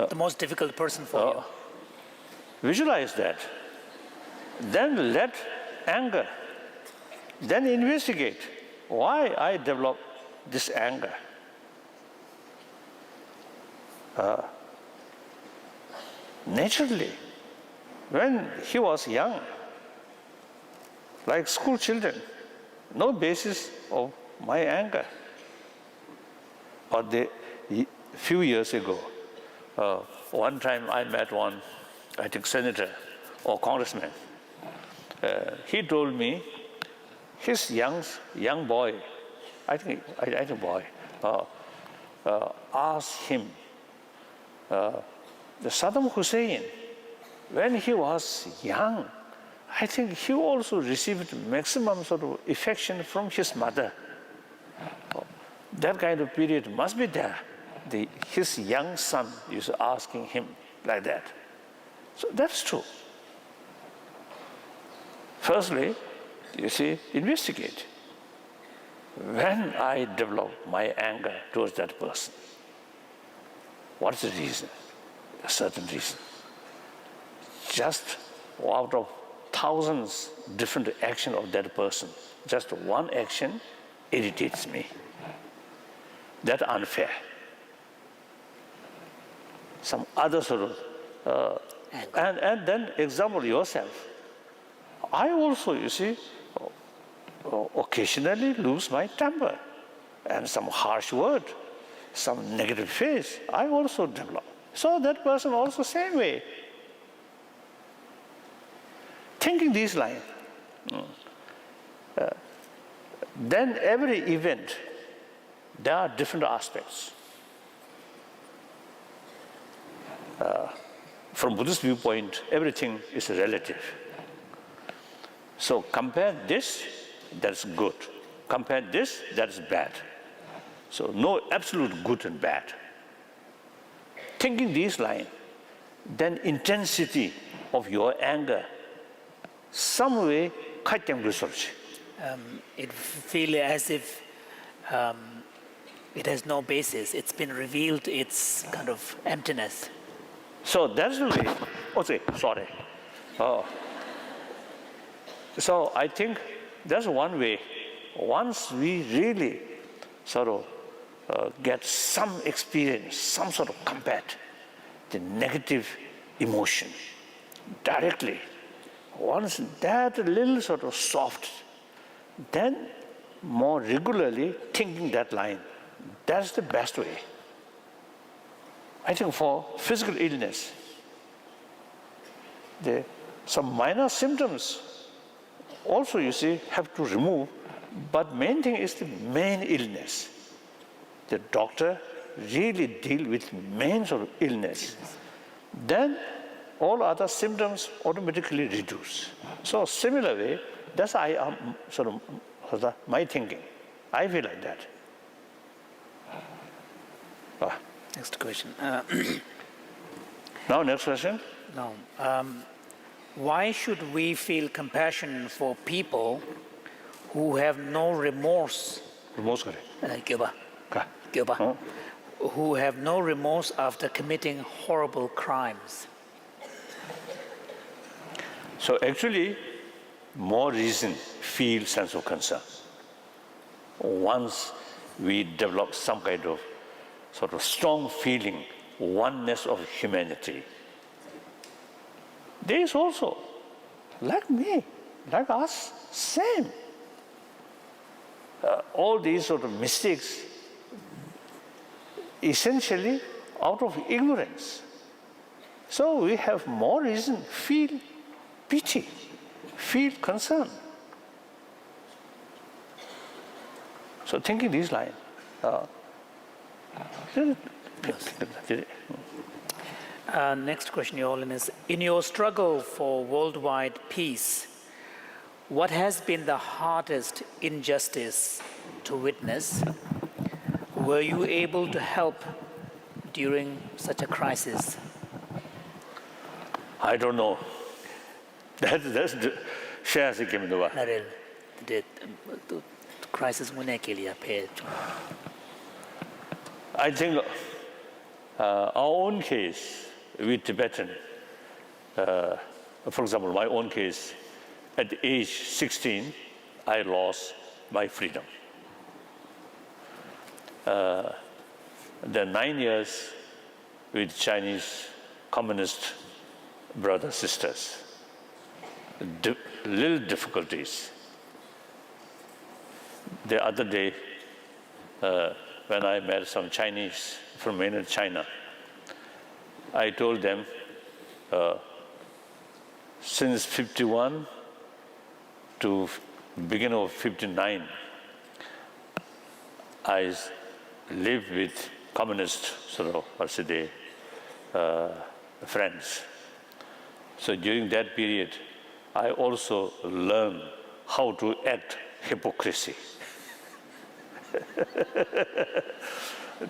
The most difficult person for you. Visualize that. Then let anger. Then investigate why I develop this anger. Naturally, when he was young, like school children, no basis of my anger. But few years ago, one time I met one, I think senator or congressman. He told me his young boy, I think boy, asked him, the Saddam Hussein, when he was young, I think he also received maximum sort of affection from his mother. That kind of period must be there. His young son is asking him like that. So that's true. Firstly, you see, investigate. When I develop my anger towards that person, what's the reason? A certain reason. Just out of thousands different actions of that person, just one action irritates me. That's unfair. Some other sort of, and then example yourself. I also, you see, occasionally lose my temper, and some harsh word, some negative face, I also develop. So that person also same way. Thinking these lines, then every event, there are different aspects. From Buddhist viewpoint, everything is relative. So compare this, that's good. Compare this, that's bad. So no absolute good and bad. Thinking these lines, then intensity of your anger, some way, It feels as if it has no basis. It's been revealed, its kind of emptiness. So that's the way. Okay, sorry. So I think that's one way. Once we really sort of get some experience, some sort of combat the negative emotion directly, once that little sort of soft, then more regularly thinking that line, that's the best way. I think for physical illness, some minor symptoms also, you see, have to remove, but main thing is the main illness. The doctor really deal with main sort of illness. Then all other symptoms automatically reduce. So similar way, that's sort of my thinking. I feel like that. Next question. Now next question. No. Why should we feel compassion for people who have no remorse? Remorse kare. Who have no remorse after committing horrible crimes? So actually, more reason feel sense of concern. Once we develop some kind of sort of strong feeling, oneness of humanity, there is also, like me, like us, same. All these sort of mistakes, essentially out of ignorance. So we have more reason feel pity, feel concern. So thinking these lines. Next question, Your Holiness. In your struggle for worldwide peace, what has been the hardest injustice to witness? Were you able to help during such a crisis? I don't know. That's the shares 나를 이제 crisis when Ekilia paid. I think our own case with Tibetan, for example, my own case, at age 16, I lost my freedom. Then 9 years with Chinese communist brothers, sisters, little difficulties. The other day, when I met some Chinese from mainland China, I told them, since 51 to beginning of 59, I lived with communist friends. So during that period, I also learned how to act hypocrisy.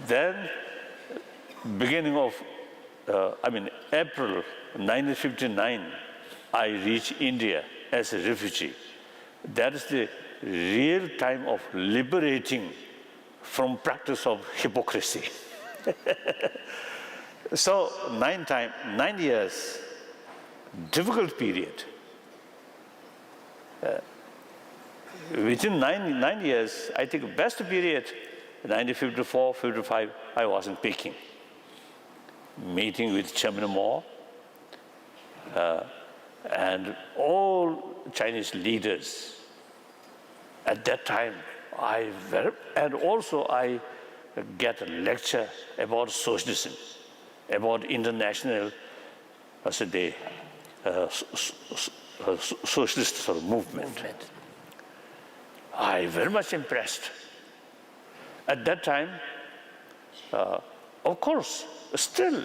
Then, beginning of, April 1959, I reached India as a refugee. That is the real time of liberating from practice of hypocrisy. So 9 years, difficult period. Within nine years, I think best period, 1954, 55, I was in Peking, meeting with Chairman Mao and all Chinese leaders. At that time, I get a lecture about socialism, about international, socialist movement. I very much impressed. At that time, of course, still,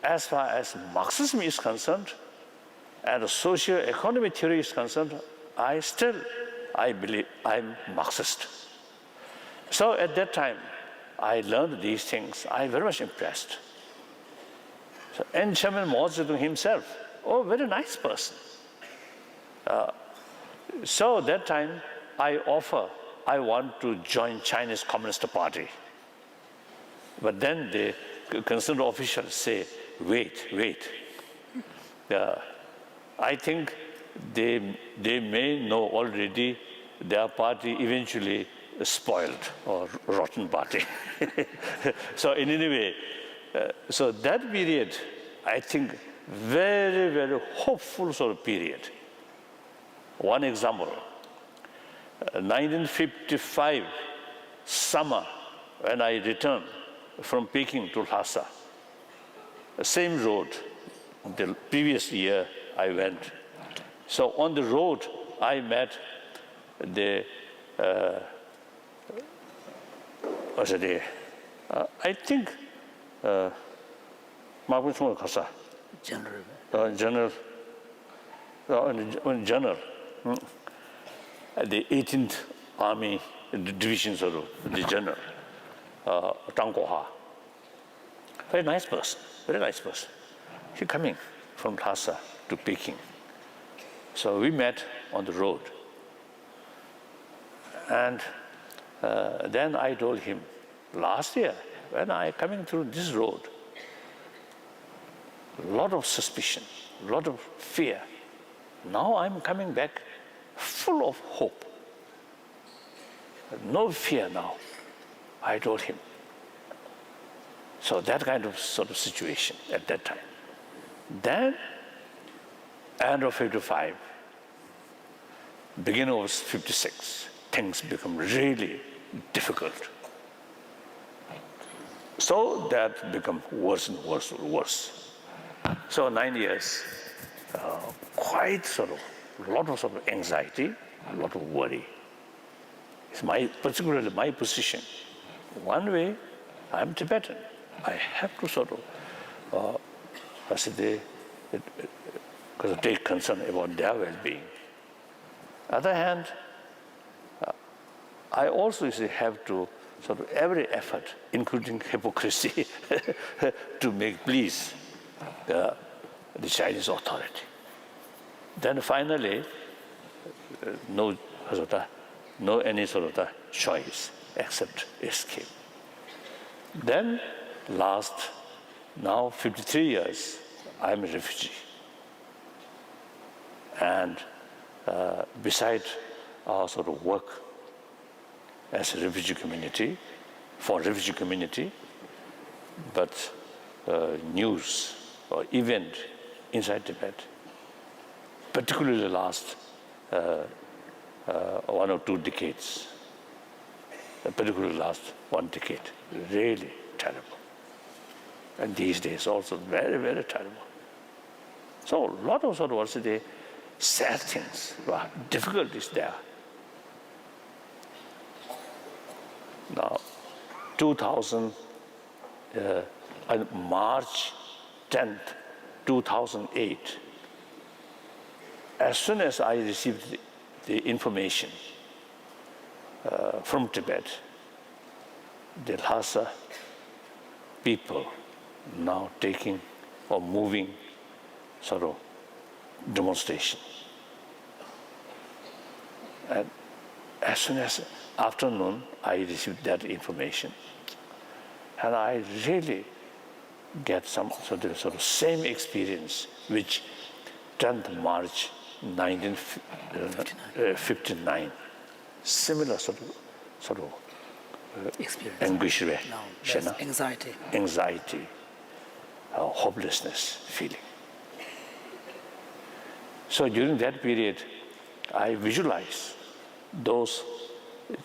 as far as Marxism is concerned, and socio-economic theory is concerned, I believe I'm Marxist. So at that time, I learned these things. I very much impressed. So, and Chairman Mao Zedong himself, very nice person. So that time, I want to join Chinese Communist Party. But then the concerned officials say, wait. I think they may know already their party eventually spoiled or rotten party. So in any way, so that period, I think, very, very hopeful sort of period. One example, 1955 summer, when I returned from Peking to Lhasa, same road, the previous year I went. So on the road, I met the, I think, General, the 18th Army Division, the General, Tang Guoha. Very nice person. He coming from Lhasa to Peking. So we met on the road. And then I told him, last year, when I coming through this road, a lot of suspicion, a lot of fear. Now I'm coming back full of hope. No fear now, I told him. So that kind of sort of situation at that time. Then, end of 55, beginning of 56, things become really difficult. So that become worse and worse. So 9 years, quite sort of, a lot of sort of anxiety, a lot of worry. It's particularly my position. One way, I'm Tibetan. I have to sort of, take concern about their well-being. Other hand, I also have to sort of every effort, including hypocrisy, to make please the Chinese authority. Then finally, no any sort of the choice except escape. Then last now 53 years, I'm a refugee. And beside our sort of work as a refugee community, for refugee community, but news or event inside Tibet, particularly the last 1 or 2 decades, particularly last 1 decade, really terrible. And these days also very, very terrible. So a lot of sort of also the sad things, difficulties there. Now, 2000, on March 10th, 2008, as soon as I received the information from Tibet, the Lhasa people now taking or moving sort of demonstration. And as soon as afternoon, I received that information. And I really get some sort of same experience, which 10th March 1959, similar sort of Experience. anguish, No, there's anxiety. hopelessness feeling. So during that period, I visualize those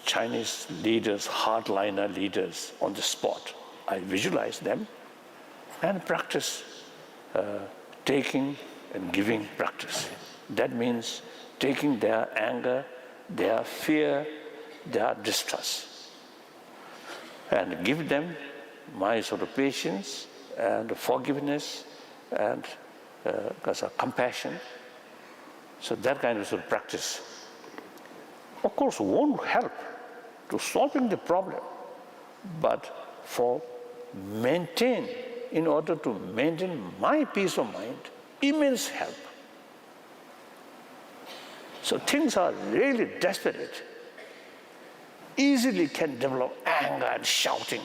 Chinese leaders, hardliner leaders on the spot. I visualize them and practice taking and giving practice. That means taking their anger, their fear, their distrust, and give them my sort of patience and forgiveness and compassion. So that kind of sort of practice, of course, won't help to solving the problem, but in order to maintain my peace of mind, immense help. So things are really desperate. Easily can develop anger and shouting,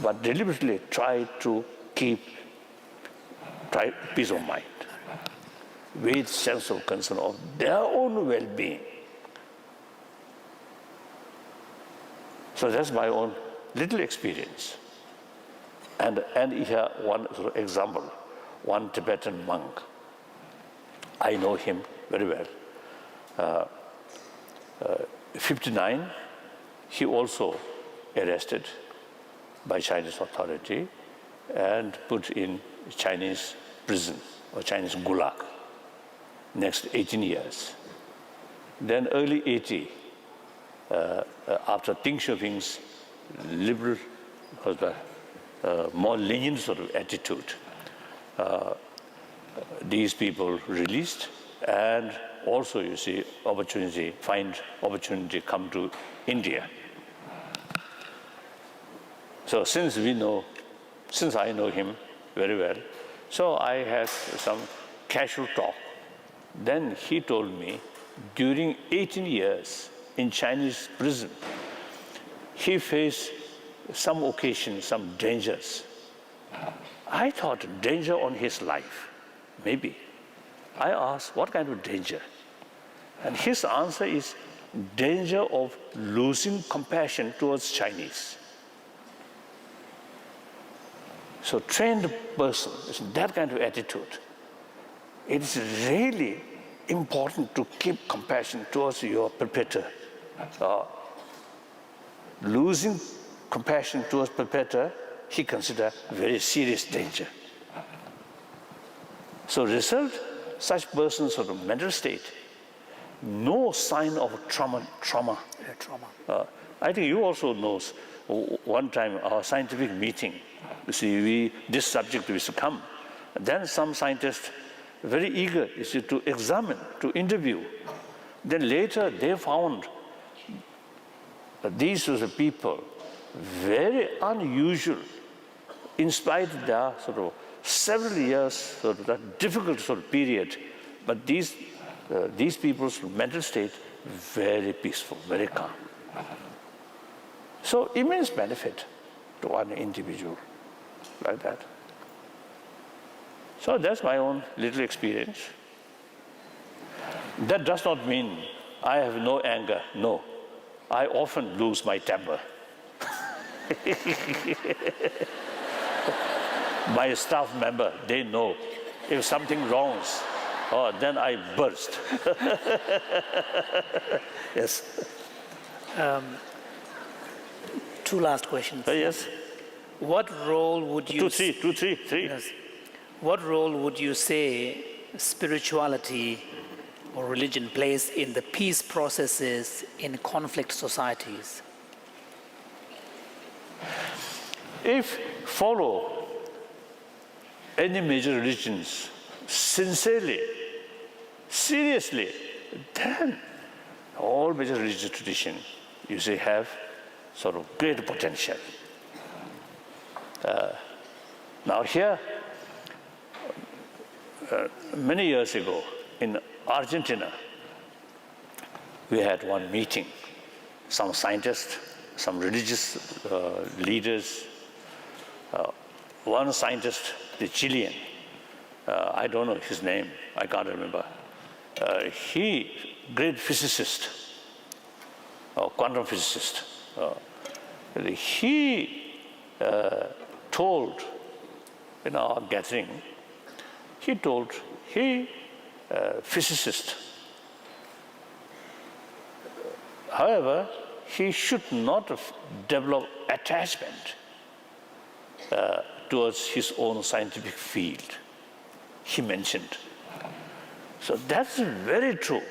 but deliberately try to keep peace of mind with sense of concern of their own well-being. So that's my own little experience. And here one sort of example, one Tibetan monk. I know him very well. 59, he also arrested by Chinese authority and put in Chinese prison or Chinese gulag, next 18 years. Then early 80, after Deng Xiaoping's liberal, more lenient sort of attitude, these people released, and also, you see, find opportunity come to India. So since I know him very well, so I had some casual talk. Then he told me, during 18 years in Chinese prison, he faced some occasions, some dangers. I thought danger on his life, maybe. I asked, what kind of danger? And his answer is danger of losing compassion towards Chinese. So trained person is that kind of attitude. It is really important to keep compassion towards your perpetrator. Losing compassion towards perpetrator, he considered very serious danger. So result, such person's sort of mental state, no sign of trauma. I think you also knows, one time our scientific meeting, you see, this subject used to come. Then some scientists, very eager is to examine, to interview. Then later they found that these were the people, very unusual, in spite of their sort of several years, sort of that difficult sort of period. But these people's mental state very peaceful, very calm. So immense benefit to one individual like that. So that's my own little experience. That does not mean I have no anger. No, I often lose my temper. My staff member, they know if something wrongs, then I burst. Yes. Two last questions. Yes. What role would you Two, three. Yes. What role would you say spirituality or religion plays in the peace processes in conflict societies? If follow any major religions sincerely, seriously, then all major religious traditions, you see, have sort of great potential. Now here, many years ago in Argentina, we had one meeting. Some scientists, some religious leaders, one scientist, the Chilean, I don't know his name, I can't remember. He, great physicist, quantum physicist, he told in our gathering, physicist, however, he should not develop attachment towards his own scientific field, he mentioned. So that's very true.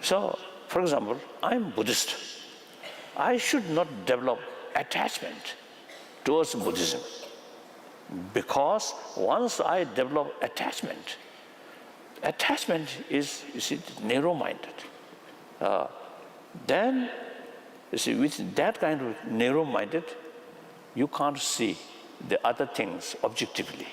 So, for example, I'm Buddhist. I should not develop attachment towards Buddhism, because once I develop attachment is, you see, narrow-minded. Then, you see, with that kind of narrow-minded, you can't see the other things objectively.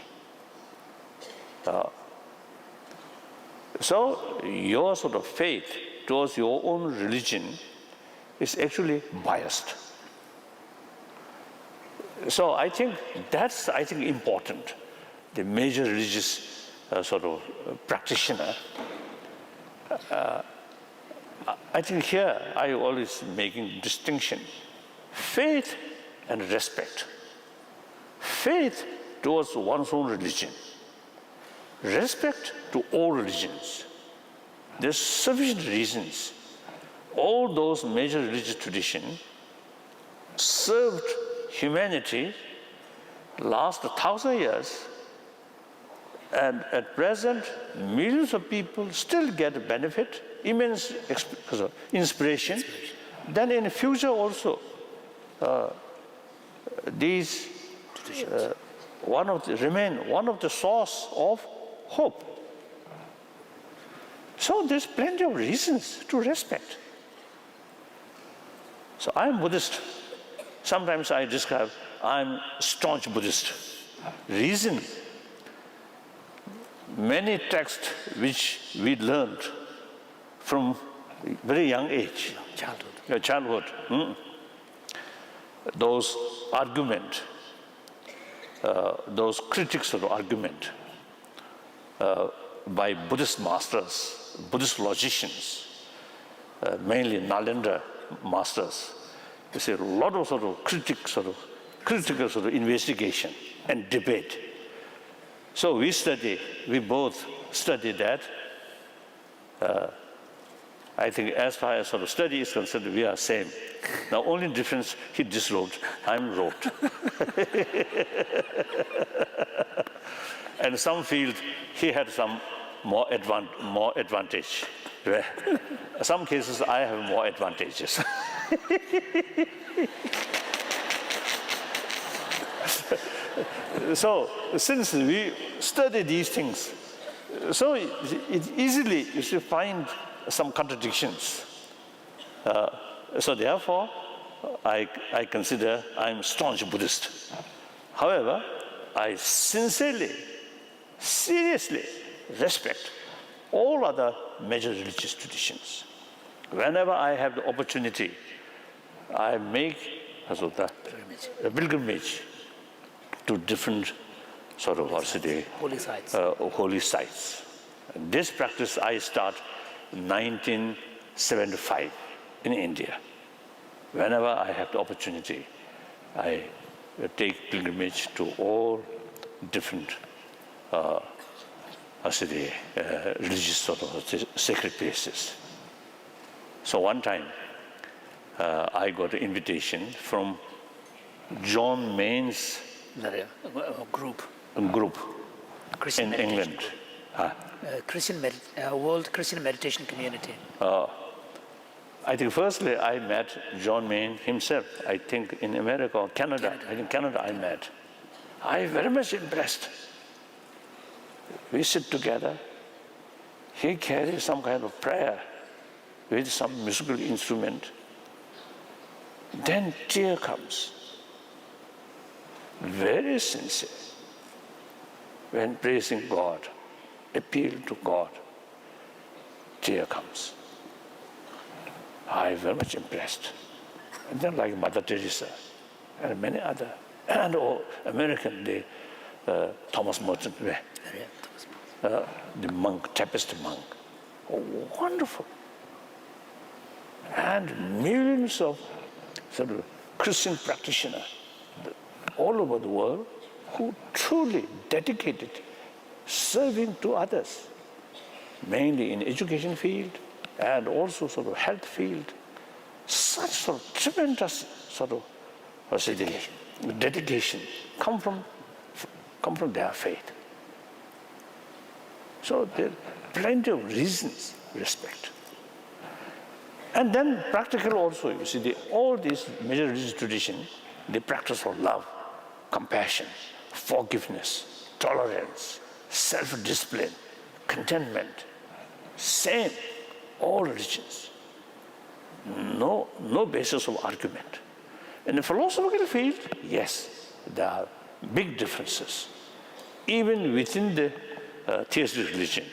So your sort of faith towards your own religion is actually biased. So I think that's important. The major religious sort of practitioner. I think here I always making distinction: faith and respect. Faith towards one's own religion. Respect to all religions. There's sufficient reasons. All those major religious traditions served humanity last 1,000 years, and at present millions of people still get benefit, immense inspiration. Then in the future also, these remain one of the source of hope. So there's plenty of reasons to respect. So I'm Buddhist. Sometimes I describe I'm staunch Buddhist. Reason: many texts which we learned from very young age, childhood. Those argument, those critics of argument by Buddhist masters, Buddhist logicians, mainly Nalanda masters. You see a lot of critical sort of investigation and debate. So we both study that. I think as far as sort of study is concerned, we are same. Now only difference, he disrobed, I'm robed. And some field, he had some more advantage. Some cases, I have more advantages. So since we study these things, so it easily you should find some contradictions. So therefore, I consider I'm staunch Buddhist. However, I sincerely, seriously respect all other major religious traditions. Whenever I have the opportunity, I make a pilgrimage to different sort of Holy sites. holy sites. And this practice I start in 1975 in India. Whenever I have the opportunity, I take pilgrimage to all different religious sort of sacred places. So one time, I got an invitation from John Mayne's Group. group Christian in meditation England. World Christian Meditation Community. I think firstly I met John Mayne himself. I think in America or Canada. I think Canada I met. I very much impressed. We sit together. He carries some kind of prayer with some musical instrument. Then tear comes. Very sincere. When praising God, appeal to God, tear comes. I very much impressed. And then like Mother Teresa and many other, and all American, Thomas Merton, the monk, Trappist monk. Oh, wonderful. And millions of sort of Christian practitioners all over the world who truly dedicated serving to others, mainly in education field and also sort of health field. Such sort of tremendous sort of dedication come from their faith. So there are plenty of reasons to respect. And then practical also, you see, all these major religious traditions, they practice of love, compassion, forgiveness, tolerance, self-discipline, contentment. Same, all religions. No basis of argument. In the philosophical field, yes, there are big differences. Even within the theistic religion,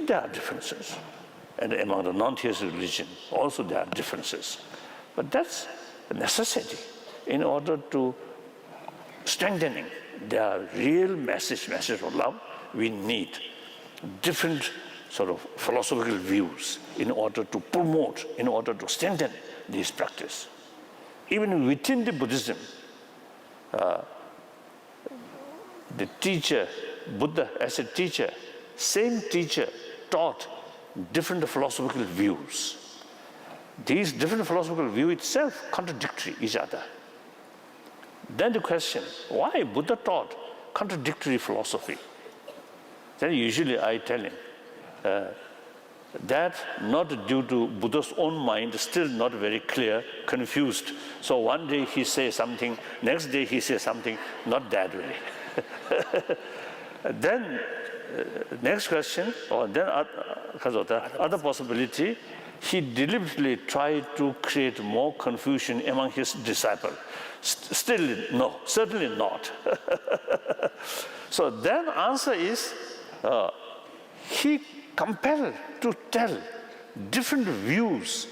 there are differences. And among the non-theistic religion, also there are differences. But that's a necessity in order to strengthening the real message of love. We need different sort of philosophical views in order to promote, in order to strengthen this practice. Even within the Buddhism, the teacher, Buddha as a teacher, same teacher taught different philosophical views. These different philosophical views itself contradictory each other. Then the question, why Buddha taught contradictory philosophy? Then usually I tell him, that not due to Buddha's own mind, still not very clear, confused. So one day he says something, next day he says something, not that way. Then next question, or then other possibility, he deliberately tried to create more confusion among his disciples. Still no, certainly not. So then answer is, he compelled to tell different views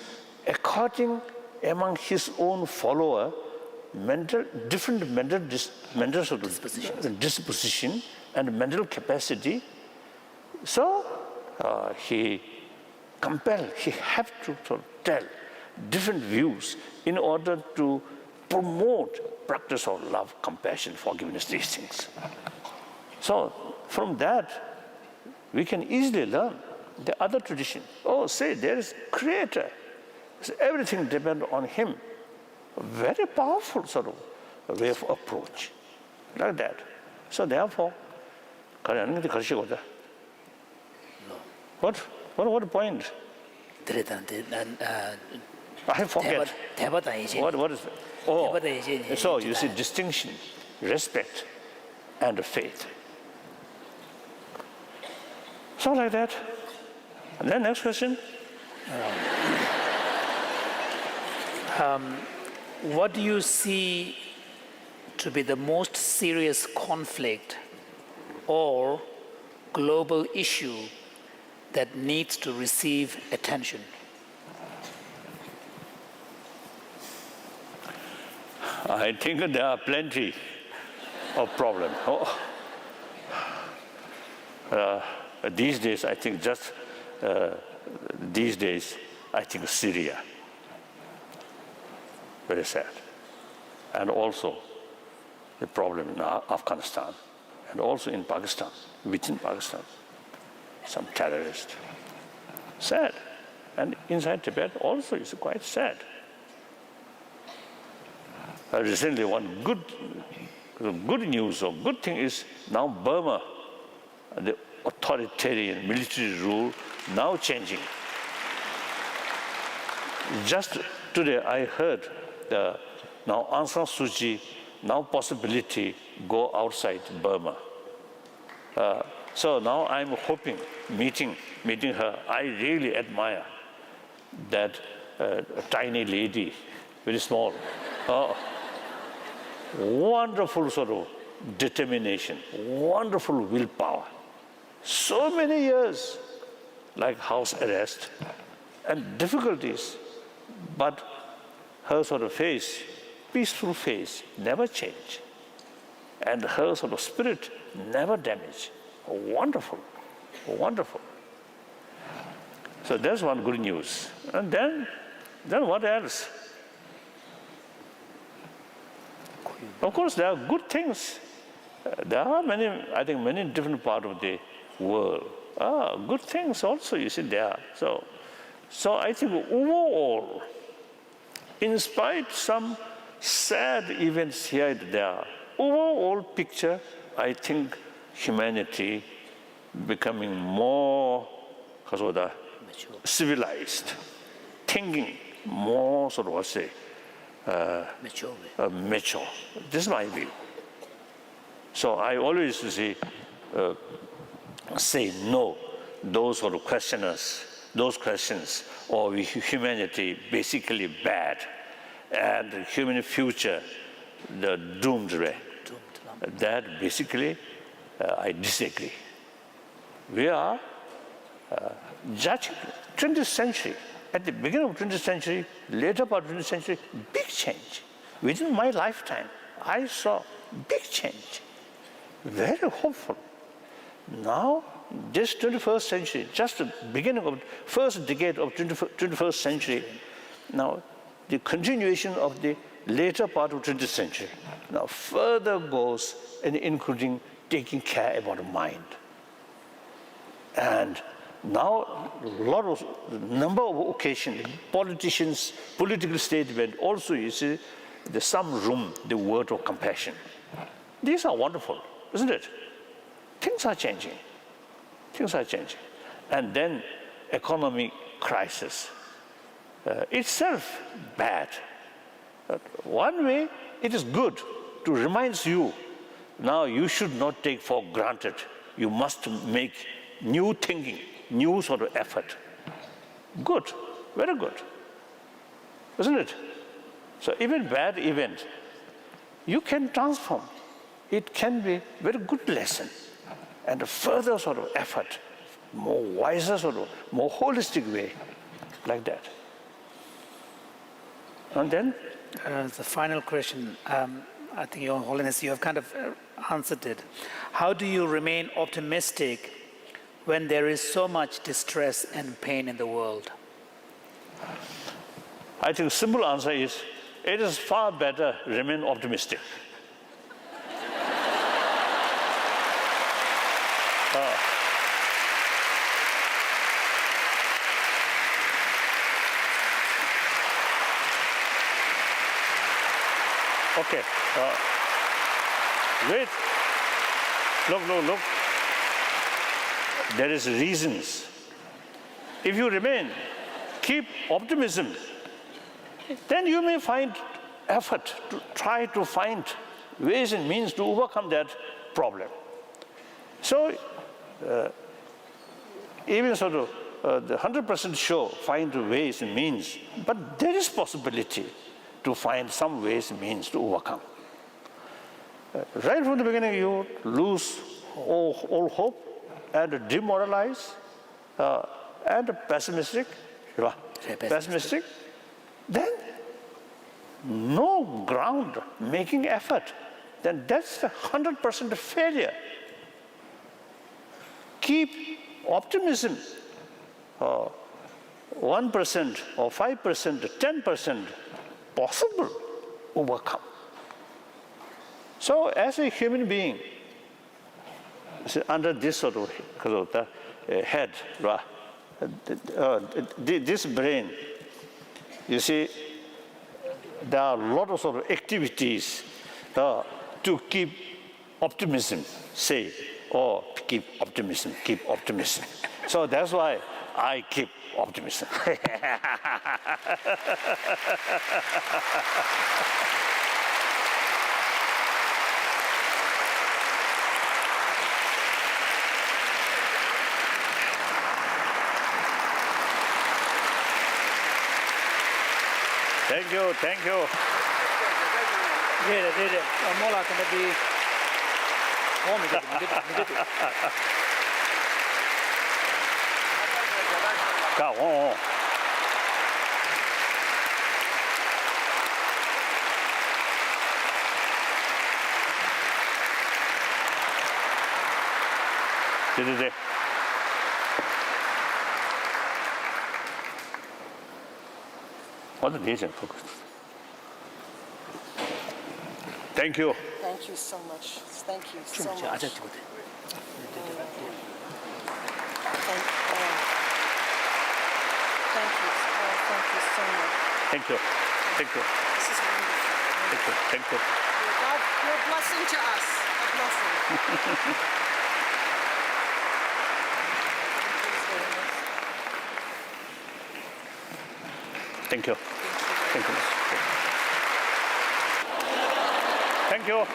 according among his own follower, different mental disposition and mental capacity. So he compelled, he had to sort of tell different views in order to promote practice of love, compassion, forgiveness, these things. So from that, we can easily learn the other tradition. Oh, say there is creator. So everything depends on him. A very powerful sort of way of approach. Like that. So therefore, what point? I forget. What is it? Oh, so you see distinction, respect, and faith. So like that. And then next question. What do you see to be the most serious conflict or global issue that needs to receive attention? I think there are plenty of problems. These days, I think I think Syria. Very sad. And also the problem in Afghanistan, and also in Pakistan, within Pakistan, some terrorists. Sad. And inside Tibet also is quite sad. Recently, one good news or good thing is now Burma, the authoritarian military rule, now changing. Just today, I heard now Aung San Suu Kyi, now possibility go outside Burma. So now I'm hoping, meeting her. I really admire that tiny lady, very small. Wonderful sort of determination, wonderful willpower. So many years, like house arrest and difficulties, but her sort of face, peaceful face, never changed. And her sort of spirit never damaged. Wonderful, wonderful. So that's one good news. And then what else? Of course, there are good things. There are many different parts of the world. Good things also, you see, there. So I think overall, in spite of some sad events here and there, overall picture, I think humanity becoming more civilized, thinking more mature. This is my view. So I always say no, those sort of questioners, those questions, or humanity basically bad, and the human future, the doomed way. That basically, I disagree. We are judging 20th century. At the beginning of 20th century, later part of 20th century, big change. Within my lifetime, I saw big change. Very hopeful. Now, this 21st century, just the beginning of first decade of 21st century, now the continuation of the later part of 20th century, now further goes in including taking care about the mind. And now, number of occasions, politicians, political statement, also you see, there's some room, the word of compassion. These are wonderful, isn't it? Things are changing. Things are changing. And then economic crisis. Itself bad. But one way, it is good to remind you, now you should not take for granted. You must make new thinking, new sort of effort. Good, very good, isn't it? So even bad event, you can transform. It can be very good lesson and a further sort of effort, more wiser sort of, more holistic way, like that. And then? The final question, I think Your Holiness, you have kind of answered it. How do you remain optimistic when there is so much distress and pain in the world? I think simple answer is, it is far better remain optimistic. Okay. Wait. Look. There is reasons. If you remain, keep optimism, then you may find effort to try to find ways and means to overcome that problem. So, even sort of the 100% sure find ways and means, but there is possibility to find some ways and means to overcome. Right from the beginning, you lose all hope and demoralize and pessimistic, then no ground making effort, then that's 100% failure. Keep optimism. 1% or 5% or 10% possible overcome. So as a human being, under this sort of head, this brain, you see, there are a lot of sort of activities to keep optimism safe, or keep optimism. So that's why I keep optimism. Thank you. 네네. 몰라 근데 가. 네. 어느 내전 포커스. Thank you. Thank you so much. Thank you so much. 아자 찍어도 돼. Thank you. Thank you so much. Thank you. This is wonderful. Thank you. You're a blessing to us. A blessing. Thank you. Thank you.